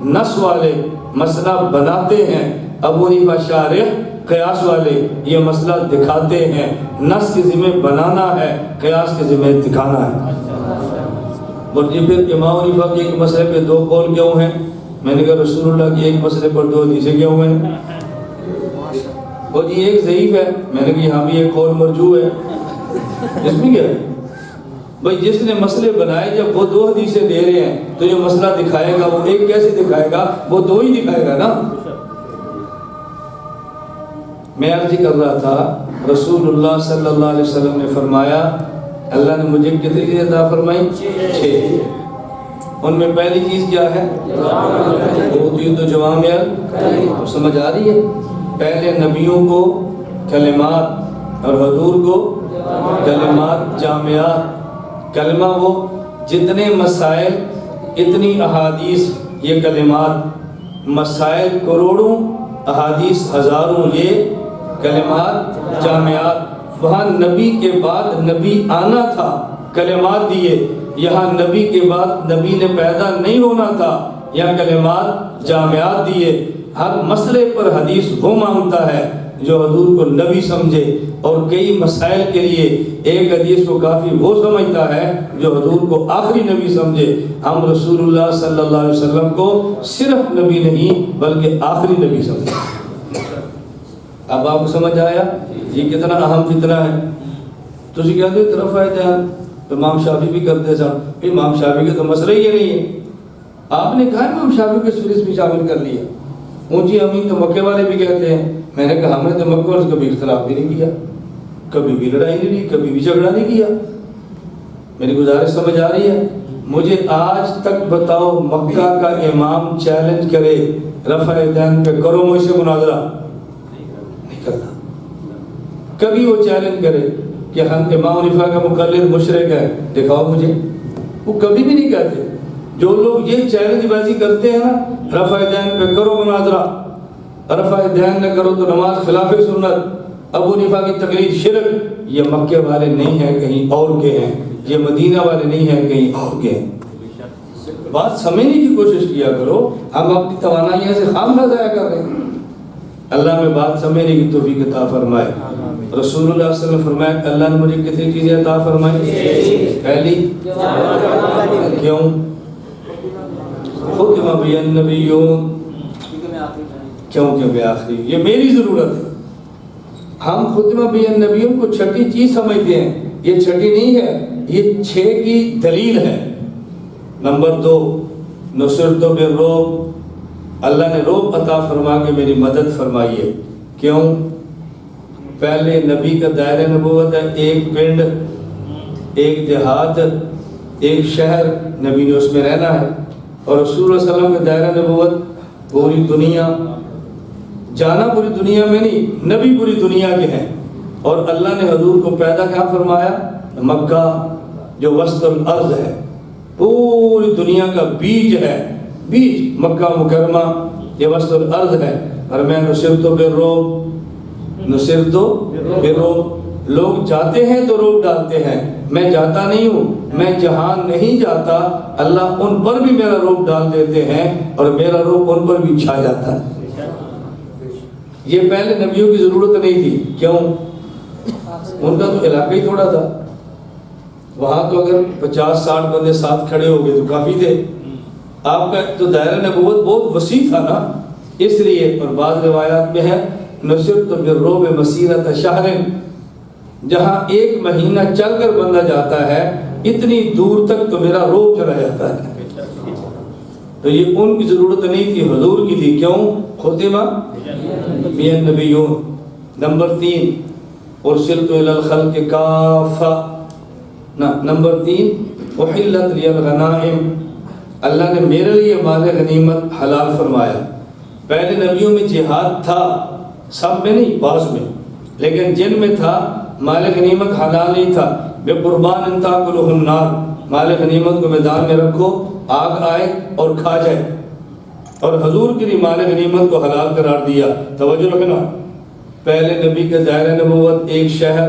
S1: نص والے مسئلہ بناتے ہیں، ابو حنیفہ شارع قیاس والے یہ مسئلہ دکھاتے ہیں۔ نص کے ذمہ بنانا ہے، قیاس کے ذمہ دکھانا ہے۔ اور یہ پھر امام حنیفہ کے ایک مسئلے پہ 2 قول کیوں ہیں؟ میں نے کہا رسول اللہ کے ایک مسئلے پر 2 حدیثیں کیوں ہیں؟ اور یہ ایک ضعیف ہے، میں نے کہا یہاں بھی ایک قول مرجوع ہے، اس میں کیا ہے؟ بھئی جس نے مسئلے بنائے جب وہ 2 حدیثیں دے رہے ہیں تو جو مسئلہ دکھائے گا وہ ایک کیسے دکھائے گا؟ وہ 2 ہی دکھائے گا نا۔ میں عرض کر رہا تھا رسول اللہ صلی اللہ علیہ وسلم نے فرمایا اللہ نے مجھے کتنی چیزیں عطا فرمائی؟ 6۔ ان میں پہلی چیز کیا ہے؟ اوتیت جوامع الکلم۔ سمجھ آ رہی ہے؟ پہلے نبیوں کو کلمات اور حضور کو کلمات جامعات۔ کلمہ وہ جتنے مسائل اتنی احادیث یہ کلمات، مسائل کروڑوں احادیث ہزاروں یہ کلمات جامعات۔ وہاں نبی کے بعد نبی آنا تھا، کلمات دیے، یہاں نبی کے بعد نبی نے پیدا نہیں ہونا تھا، یہاں کلمات جامعات دیے۔ ہر مسئلے پر حدیث وہ مانگتا ہے جو حضور کو نبی سمجھے، اور کئی مسائل کے لیے ایک حدیث کو کافی وہ سمجھتا ہے جو حضور کو آخری نبی سمجھے۔ ہم رسول اللہ صلی اللہ علیہ وسلم کو صرف نبی نہیں بلکہ آخری نبی سمجھے۔ اب آپ کو سمجھ آیا یہ کتنا اہم فتنہ ہے؟ تو اسی کہتے ہیں طرف آئے دھیان امام شافعی بھی کرتے سن، امام شافعی کا تو مسئلہ ہی نہیں ہے۔ آپ نے کہا امام شافعی کو اس فہرست میں شامل کر لیا۔ اونچی امین تو مکے والے بھی کہتے ہیں، میں نے کہا ہم نے تو مکہ والے سے کبھی اختلاف بھی نہیں کیا، کبھی بھی لڑائی نہیں کی، کبھی بھی جھگڑا نہیں کیا۔ میری گزارش سمجھ آ رہی ہے؟ مجھے آج تک بتاؤ مکہ کا امام چیلنج کرے رفع دین پہ کرو مجھ سے مناظرہ، نہیں کرتا۔ کبھی وہ چیلنج کرے کہ ہم امام حنیفہ کا مقلد مشرک ہے، دکھاؤ مجھے، وہ کبھی بھی نہیں کہتے۔ جو لوگ یہ چیلنج بازی کرتے ہیں نا رفع دین پہ کرو مناظرہ، رفع دین نہ کرو تو نماز خلاف سنت، ابو حنیفہ کی تقلید شرک، یہ مکے والے نہیں ہیں کہیں اور کے ہیں، یہ مدینہ والے نہیں ہیں کہیں اور کے ہیں۔ بات سمجھنے کی کوشش کیا کرو، ہم اپنی توانائیوں سے خام نہ ضائع کر رہے ہیں۔ اللہ میں بات سمجھنے کی توفیق عطا فرمائے۔ رسول اللہ صلی اللہ علیہ وسلم فرمایا کہ اللہ نے مجھے کتنی چیزیں عطا فرمائی؟ پہلی کیوں؟ ختم بی النبیون، کیونکہ میں آخری، یہ میری ضرورت ہے۔ ہم ختم بی النبیون کو چھٹی چیز سمجھتے ہیں، یہ چھٹی نہیں ہے، یہ 6 کی دلیل ہے۔ نمبر 2 نصرت بالرعب، اللہ نے رعب عطا فرما کے میری مدد فرمائی ہے۔ کیوں؟ پہلے نبی کا دائرہ نبوت ہے ایک پنڈ، ایک دیہات، ایک شہر، نبی نے اس میں رہنا ہے، اور رسول اللہ صلی اللہ علیہ وسلم کا دائرہ نبوت پوری دنیا، جانا پوری دنیا میں نہیں، نبی پوری دنیا کے ہیں۔ اور اللہ نے حضور کو پیدا کیا فرمایا؟ مکہ جو وسط الارض ہے، پوری دنیا کا بیج ہے، بیج مکہ مکرمہ یہ وسط الارض ہے۔ اور میں نصرت بالرعب، نصرت بالرعب، لوگ جاتے ہیں تو روک ڈالتے ہیں، میں جاتا نہیں ہوں، میں جہاں نہیں جاتا اللہ ان پر بھی میرا روک ڈال دیتے ہیں اور میرا روک ان پر بھی چھا جاتا ہے۔ یہ پہلے نبیوں کی ضرورت نہیں تھی، کیوں؟ ان کا تو علاقہ ہی تھوڑا تھا، وہاں تو اگر 50-60 بندے ساتھ کھڑے ہو گئے تو کافی تھے، آپ کا تو دائرہ نبوت بہت وسیع تھا نا، اس لیے۔ اور بعض روایات میں ہے نصرت بالرعب مسیرۃ شہر، جہاں 1 مہینہ چل کر بندہ جاتا ہے اتنی دور تک تو میرا روب چلا جاتا ہے۔ تو یہ ان کی ضرورت نہیں تھی، حضور کی تھی، کیوں؟ ختمہ بی النبیون۔ نمبر 3 ارسلت الی الخلق کافہ۔ نمبر 3 احلت لی الغنائم، اللہ نے میرے لیے مال غنیمت حلال فرمایا۔ پہلے نبیوں میں جہاد تھا، سب میں نہیں، بعض میں، لیکن جن میں تھا مال غنیمت حلال نہیں تھا۔ بے قربان تاکلہ النار، مال غنیمت کو میدان میں رکھو، آگ آئے اور کھا جائے، اور حضور کے لیے مال غنیمت کو حلال قرار دیا۔ توجہ رکھنا، پہلے نبی کے دائرہ نبوت ایک شہر،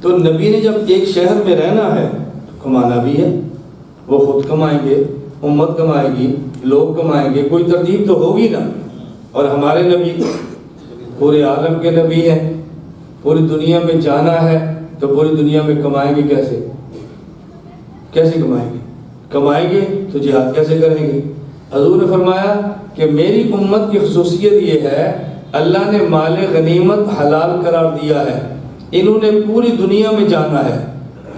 S1: تو نبی نے جب ایک شہر میں رہنا ہے تو کمانا بھی ہے، وہ خود کمائیں گے، امت کمائے گی، لوگ کمائیں گے، کوئی ترتیب تو ہوگی نا۔ اور ہمارے نبی پورے عالم کے نبی ہیں، پوری دنیا میں جانا ہے تو پوری دنیا میں کمائیں گے، کیسے کمائیں گے؟ کمائیں گے تو جہاد کیسے کریں گے؟ حضور نے فرمایا کہ میری امت کی خصوصیت یہ ہے اللہ نے مال غنیمت حلال قرار دیا ہے، انہوں نے پوری دنیا میں جانا ہے،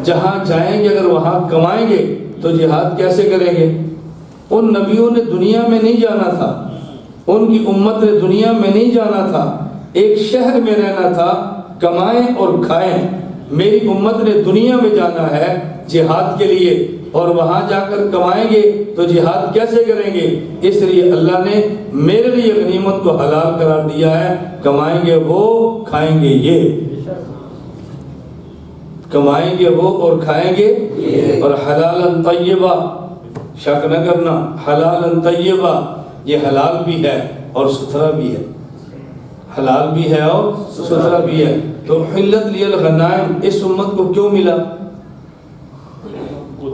S1: جہاں جائیں گے اگر وہاں کمائیں گے تو جہاد کیسے کریں گے؟ ان نبیوں نے دنیا میں نہیں جانا تھا، ان کی امت نے دنیا میں نہیں جانا تھا، ایک شہر میں رہنا تھا، کمائیں اور کھائیں۔ میری امت نے دنیا میں جانا ہے جہاد کے لیے، اور وہاں جا کر کمائیں گے تو جہاد کیسے کریں گے؟ اس لیے اللہ نے میرے لیے غنیمت کو حلال قرار دیا ہے، کمائیں گے وہ، کھائیں گے یہ، کمائیں گے وہ اور کھائیں گے، اور حلالا طیبہ، شک نہ کرنا، حلالا طیبہ، یہ حلال بھی ہے اور ستھرا بھی ہے، حلال بھی ہے اور ستھرا بھی ہے۔ تو حلت لی الغنائم اس امت کو کیوں ملا؟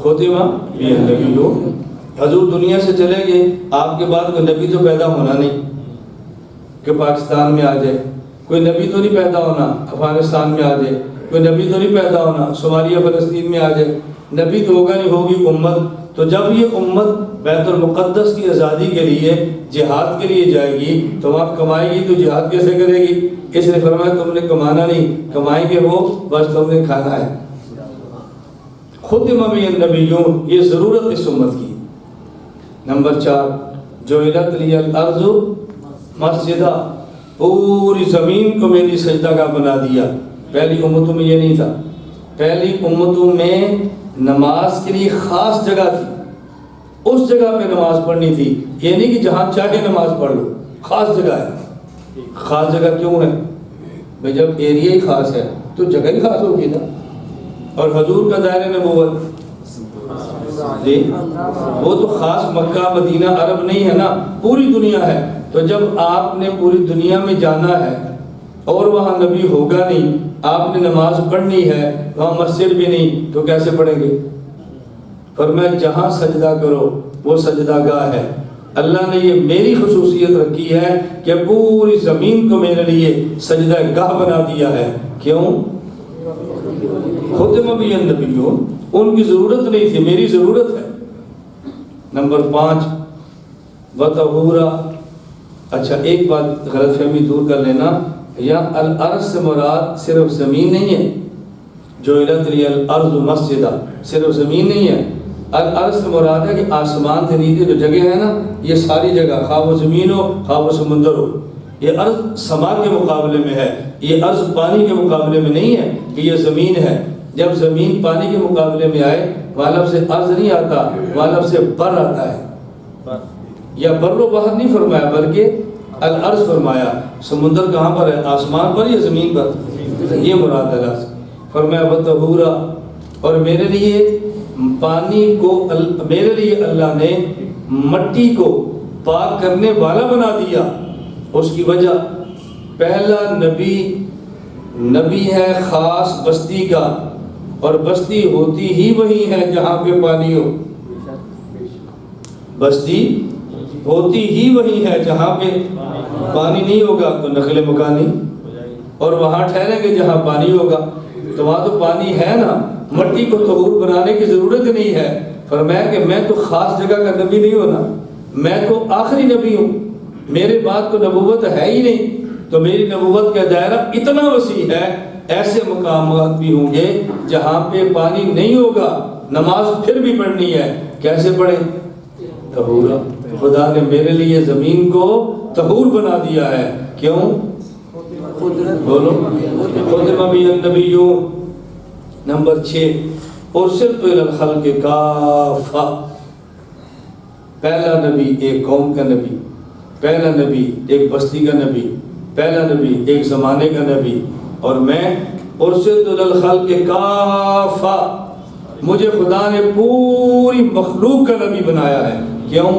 S1: ختمہ بی النبیون، حضور دنیا سے چلے گئے، آپ کے بعد کوئی نبی تو پیدا ہونا نہیں کہ پاکستان میں آ جائے، کوئی نبی تو نہیں پیدا ہونا افغانستان میں آ جائے، کوئی نبی تو نہیں پیدا ہونا صومالیہ فلسطین میں آ جائے، نبی تو ہوگا نہیں، ہوگی امت۔ تو جب یہ امت بیت المقدس کی آزادی کے لیے جہاد کے لیے جائے گی تو وہاں کمائے گی تو جہاد کیسے کرے گی؟ اس نے فرمایا تم نے کمانا نہیں، کمائیں گے وہ، بس تم نے کھانا ہے۔ ختم بی النبیون، یہ ضرورت اس امت کی۔ نمبر 4 جعلت لی الارض مسجدہ، پوری زمین کو میری سجدہ گاہ بنا دیا۔ پہلی امتوں میں یہ نہیں تھا، پہلی امتوں میں نماز کے لیے خاص جگہ تھی، اس جگہ پہ نماز پڑھنی تھی، یہ نہیں کہ جہاں چاہے نماز پڑھ لو، خاص جگہ ہے۔ خاص جگہ کیوں ہے بھائی؟ جب ایریا ہی خاص ہے تو جگہ ہی خاص ہوگی نا۔ اور حضور کا دائرہ نبوت جی وہ تو خاص مکہ مدینہ عرب نہیں ہے نا، پوری دنیا ہے۔ تو جب آپ نے پوری دنیا میں جانا ہے اور وہاں نبی ہوگا نہیں، آپ نے نماز پڑھنی ہے، وہاں مسجد بھی نہیں، تو کیسے پڑھیں گے؟ فرمایا جہاں سجدہ کرو وہ سجدہ گاہ ہے۔ اللہ نے یہ میری خصوصیت رکھی ہے کہ پوری زمین کو میرے لیے سجدہ گاہ بنا دیا ہے۔ کیوں؟ ختم بی النبیون، ان کی ضرورت نہیں تھی، میری ضرورت ہے۔ نمبر 5 وطہورا۔ اچھا ایک بات غلط فہمی دور کر لینا، یا الارض سے مراد صرف زمین نہیں ہے، جعلت لی الارض مسجدہ صرف زمین نہیں ہے، الارض سے مراد ہے کہ آسمان سے نیچے جو جگہ ہے نا، یہ ساری جگہ، خواہ وہ زمین ہو خواہ وہ سمندر ہو۔ یہ ارض سما کے مقابلے میں ہے، یہ ارض پانی کے مقابلے میں نہیں ہے کہ یہ زمین ہے۔ جب زمین پانی کے مقابلے میں آئے وہاں لفظ سے ارض نہیں آتا، وہاں لفظ سے بر آتا ہے، یا بر و بحر نہیں فرمایا بلکہ الارض فرمایا۔ سمندر کہاں پر ہے؟ آسمان پر یا زمین پر؟ یہ مراد ہے لفظ۔ فرمایا وطہورا، اور میرے لیے پانی کو، میرے لیے اللہ نے مٹی کو پاک کرنے والا بنا دیا۔ اس کی وجہ پہلا نبی ہے خاص بستی کا، اور بستی ہوتی ہی وہی ہے جہاں پہ پانی ہو. بستی ہوتی ہی وہی ہے جہاں پہ پانی نہیں ہوگا تو نقل مکانی، اور وہاں ٹھہریں گے جہاں پانی ہوگا. تو وہاں تو پانی ہے نا، مٹی کو طہور بنانے کی ضرورت نہیں ہے. فرمایا کہ میں تو خاص جگہ کا نبی نہیں ہوں نا، میں تو آخری نبی ہوں، میرے بعد تو نبوت ہے ہی نہیں. تو میری نبوت کا دائرہ اتنا وسیع ہے، ایسے مقامات بھی ہوں گے جہاں پہ پانی نہیں ہوگا، نماز پھر بھی پڑھنی ہے. کیسے پڑھیں؟ طہورا. خدا نے میرے لیے زمین کو طہور بنا دیا ہے. کیوں؟ بولو. خدم بی النبیون. نمبر 6 ارسلت الی الخلق کافہ. پہلا نبی ایک قوم کا نبی، پہلا نبی ایک بستی کا نبی، پہلا نبی ایک زمانے کا نبی، اور میں ارسلت الی الخلق کافہ، مجھے خدا نے پوری مخلوق کا نبی بنایا ہے. کیوں؟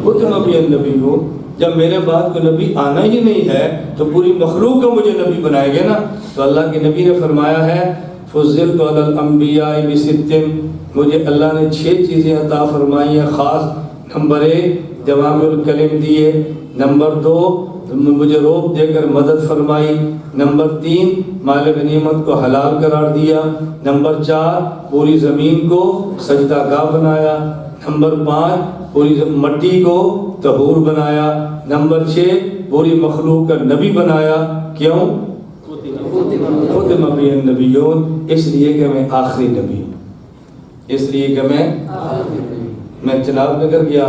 S1: خدم بی النبیون. جب میرے بعد کوئی نبی آنا ہی نہیں ہے تو پوری مخلوق کا مجھے نبی بنائے گے نا. تو اللہ کے نبی نے فرمایا ہے فضلت علی الانبیاء بست، مجھے اللہ نے 6 چیزیں عطا فرمائی ہیں خاص. نمبر 1 جوامع الکلم دیے، نمبر 2 مجھے روب دے کر مدد فرمائی، نمبر 3 مال غنیمت کو حلال قرار دیا، نمبر 4 پوری زمین کو سجدہ گاہ بنایا، نمبر 5 پوری مٹی کو طہور بنایا، نمبر 6 پوری مخلوق کا نبی بنایا. کیوں؟ خدم بی النبیون، اس لیے کہ میں آخری نبی ہوں، اس لیے کہ میں جناب نگر گیا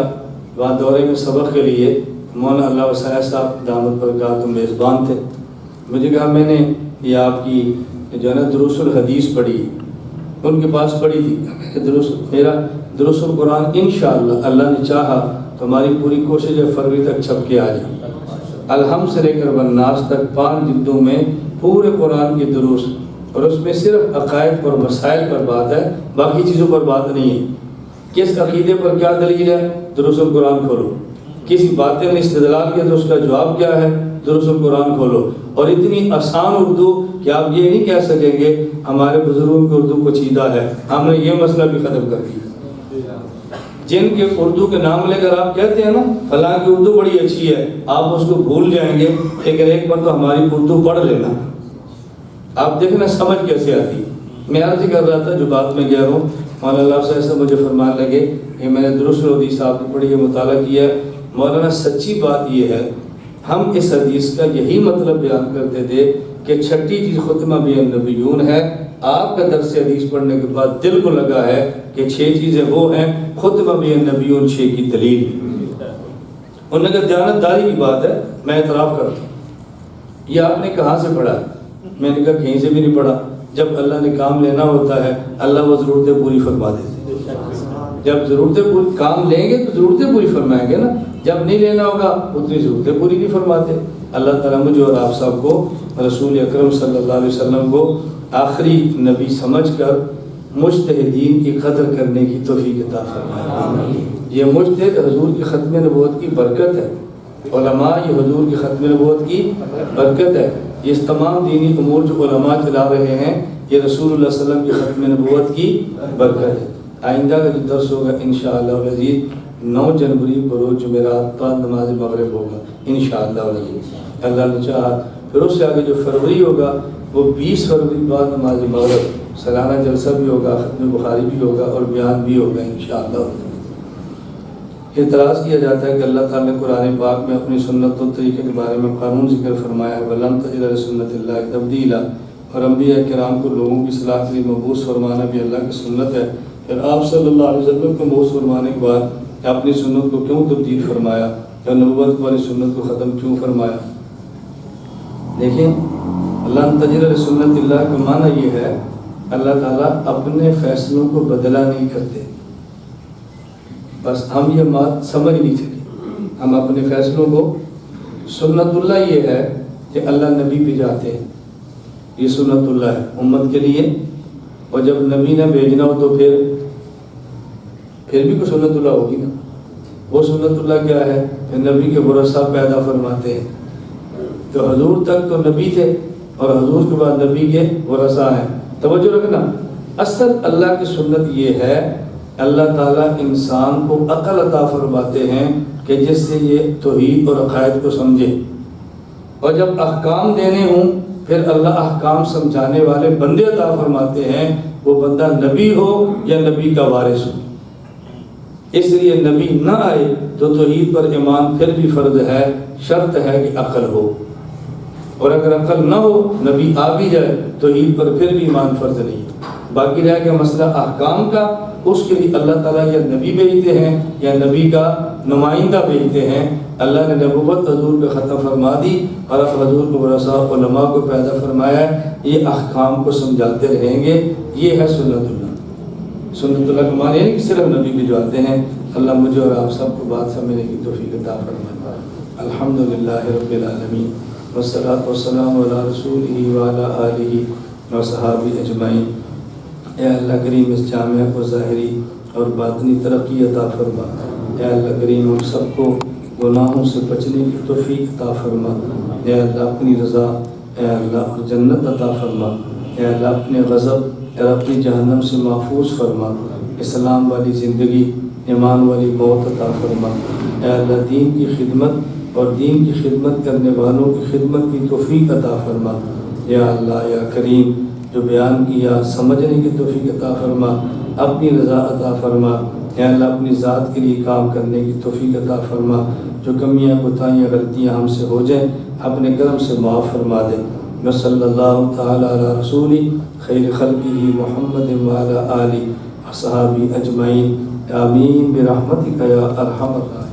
S1: وہاں دورے میں سبق کے لیے. مولانا اللہ وسعہ صاحب دامت برکاتہ میزبان تھے. مجھے کہا میں نے یہ آپ کی جو ہے نا دروس الحدیث پڑھی، ان کے پاس پڑھی تھی. میرا دروس القرآن انشاءاللہ اللہ نے چاہا تو ہماری پوری کوشش ہے فروری تک چھپ کے آ جائے. الحمد سے لے کر والناس تک 5 جلدوں میں پورے قرآن کی دروس، اور اس میں صرف عقائد اور مسائل پر بات ہے، باقی چیزوں پر بات نہیں ہے. کس عقیدے پر کیا دلیل ہے؟ دروس القرآن کھولو. کسی باطل نے استدلال کیا تو اس کا جواب کیا ہے؟ دروس القرآن کھولو. اور اتنی آسان اردو کہ آپ یہ نہیں کہہ سکیں گے ہمارے بزرگوں کی اردو پچیدہ ہے. ہم نے یہ مسئلہ بھی ختم کر دیا. جن کے اردو کے نام لے کر آپ کہتے ہیں نا فلاں کی اردو بڑی اچھی ہے، آپ اس کو بھول جائیں گے، لیکن ایک بار تو ہماری اردو پڑھ لینا، آپ دیکھنا سمجھ کیسے آتی. میں عرض کر رہا تھا جو بات میں کہہ رہا ہوں، مولانا اللہ صاحب سے مجھے فرمان لگے کہ میں نے دروس الحدیث صاحب کی پڑھی ہے، مطالعہ کیا ہے. مولانا سچی بات یہ ہے، ہم اس حدیث کا یہی مطلب بیان کرتے تھے کہ 6ٹھی چیز خدمہ بی النبیون ہے. آپ کا درس حدیث پڑھنے کے بعد دل کو لگا ہے کہ 6 چیزیں وہ ہیں خدمہ بی النبیون 6 کی دلیل. انہوں نے کہا دیانتداری کی بات ہے، میں اعتراف کرتا ہوں. یہ آپ نے کہاں سے پڑھا؟ میں نے کہا کہیں سے بھی نہیں پڑھا. جب اللہ نے کام لینا ہوتا ہے اللہ وہ ضرورتیں پوری فرما دیتے ہیں. جب ضرورتیں پوری کام لیں گے تو ضرورتیں پوری فرمائیں گے نا. جب نہیں لینا ہوگا اتنی ضرورتیں پوری نہیں فرماتے. اللہ تعالیٰ مجھے اور آپ سب کو رسول اکرم صلی اللہ علیہ وسلم کو آخری نبی سمجھ کر مجتہدین کی قدر کرنے کی توفیق عطا فرمائے. یہ مجتہد حضور کی ختم نبوت کی برکت ہے، علماء یہ حضور کی ختم نبوت کی برکت ہے. یہ تمام دینی امور جو علماء چلا رہے ہیں یہ رسول اللہ صلی اللہ علیہ وسلم کی ختم نبوت کی برکت ہے. آئندہ کا جو درس ہوگا انشاءاللہ العزیز 9 جنوری بروز جمعرات بعد نماز مغرب ہوگا انشاءاللہ العزیز. اللہ نے چاہا پھر اس سے آگے جو فروری ہوگا وہ 20 فروری بعد نماز مغرب سالانہ جلسہ بھی ہوگا، ختم بخاری بھی ہوگا اور بیان بھی ہوگا انشاءاللہ. اعتراض کیا جاتا ہے کہ اللہ تعالیٰ نے قرآن پاک میں اپنی سنت و طریقے کے بارے میں قانون ذکر فرمایا ہے وَلَن تَجِدَ لِسُنَّتِ اللَّهِ تَبْدِيلًا، اور انبیاء کرام کو لوگوں کی اصلاح کے لیے مبعوث فرمانا بھی اللہ کی سنت ہے. پھر آپ صلی اللہ علیہ وسلم کو مبعوث فرمانے کے بعد اپنی سنت کو کیوں تبدیل فرمایا یا نبوت والی سنت کو ختم کیوں فرمایا؟ دیکھیں لَن تَجِدَ لِسُنَّتِ اللَّهِ کا معنی یہ ہے اللہ تعالیٰ اپنے فیصلوں کو بدلا نہیں کرتے. بس ہم یہ بات سمجھ نہیں سکے. ہم اپنے فیصلوں کو سنت اللہ یہ ہے کہ اللہ نبی پہ جاتے ہیں، یہ سنت اللہ ہے امت کے لیے. اور جب نبی نہ بھیجنا ہو تو پھر بھی کوئی سنت اللہ ہوگی نا. وہ سنت اللہ کیا ہے کہ نبی کے ورثہ پیدا فرماتے ہیں. تو حضور تک تو نبی تھے اور حضور کے بعد نبی کے ورثاء ہیں. توجہ رکھنا. اصل اللہ کی سنت یہ ہے اللہ تعالیٰ انسان کو عقل عطا فرماتے ہیں کہ جس سے یہ توحید اور عقائد کو سمجھے، اور جب احکام دینے ہوں پھر اللہ احکام سمجھانے والے بندے عطا فرماتے ہیں، وہ بندہ نبی ہو یا نبی کا وارث ہو. اس لیے نبی نہ آئے تو توحید پر ایمان پھر بھی فرض ہے، شرط ہے کہ عقل ہو، اور اگر عقل نہ ہو نبی آ بھی جائے توحید پر پھر بھی ایمان فرض نہیں ہے. باقی رہ گیا مسئلہ احکام کا، اس کے لیے اللہ تعالیٰ یا نبی بھیجتے ہیں یا نبی کا نمائندہ بھیجتے ہیں. اللہ نے نبوت حضور پہ ختم فرما دی اور اب حضور کو ورثاء علماء کو پیدا فرمایا ہے، یہ احکام کو سمجھاتے رہیں گے. یہ ہے سنت اللہ. سنت اللہ کے معنی کہ صرف نبی بھجواتے ہیں. اللہ مجھے اور آپ سب کو بات سمجھنے کی توفیق عطا فرمائے. الحمدللہ رب العالمین والصلاۃ والسلام علی رسولہ وعلی آلہ وصحابہ اجمعین. اے اللہ کریم اس جامعہ کو ظاہری اور باطنی ترقی عطا فرما. اے اللہ کریم ہم سب کو گناہوں سے بچنے کی توفیق عطا فرما. اے اللہ اپنی رضا، اے اللہ اور جنت عطا فرما. اے اللہ اپنے غضب اور اپنی جہنم سے محفوظ فرما. اسلام والی زندگی، ایمان والی موت عطا فرما. اے اللہ دین کی خدمت اور دین کی خدمت کرنے والوں کی خدمت کی توفیق عطا فرما. یا اللہ یا کریم جو بیان کیا سمجھنے کی توفیق عطا فرما، اپنی رضا عطا فرما. اے اللہ اپنی ذات کے لیے کام کرنے کی توفیق عطا فرما. جو کمیاں کوتاہیاں غلطیاں ہم سے ہو جائیں اپنے کرم سے معاف فرما دے. وصلی اللہ تعالی علی رسول خیر خلقہ محمد وعلی آلہ وصحابہ اجمعین. آمین برحمتک یا ارحم الراحمین.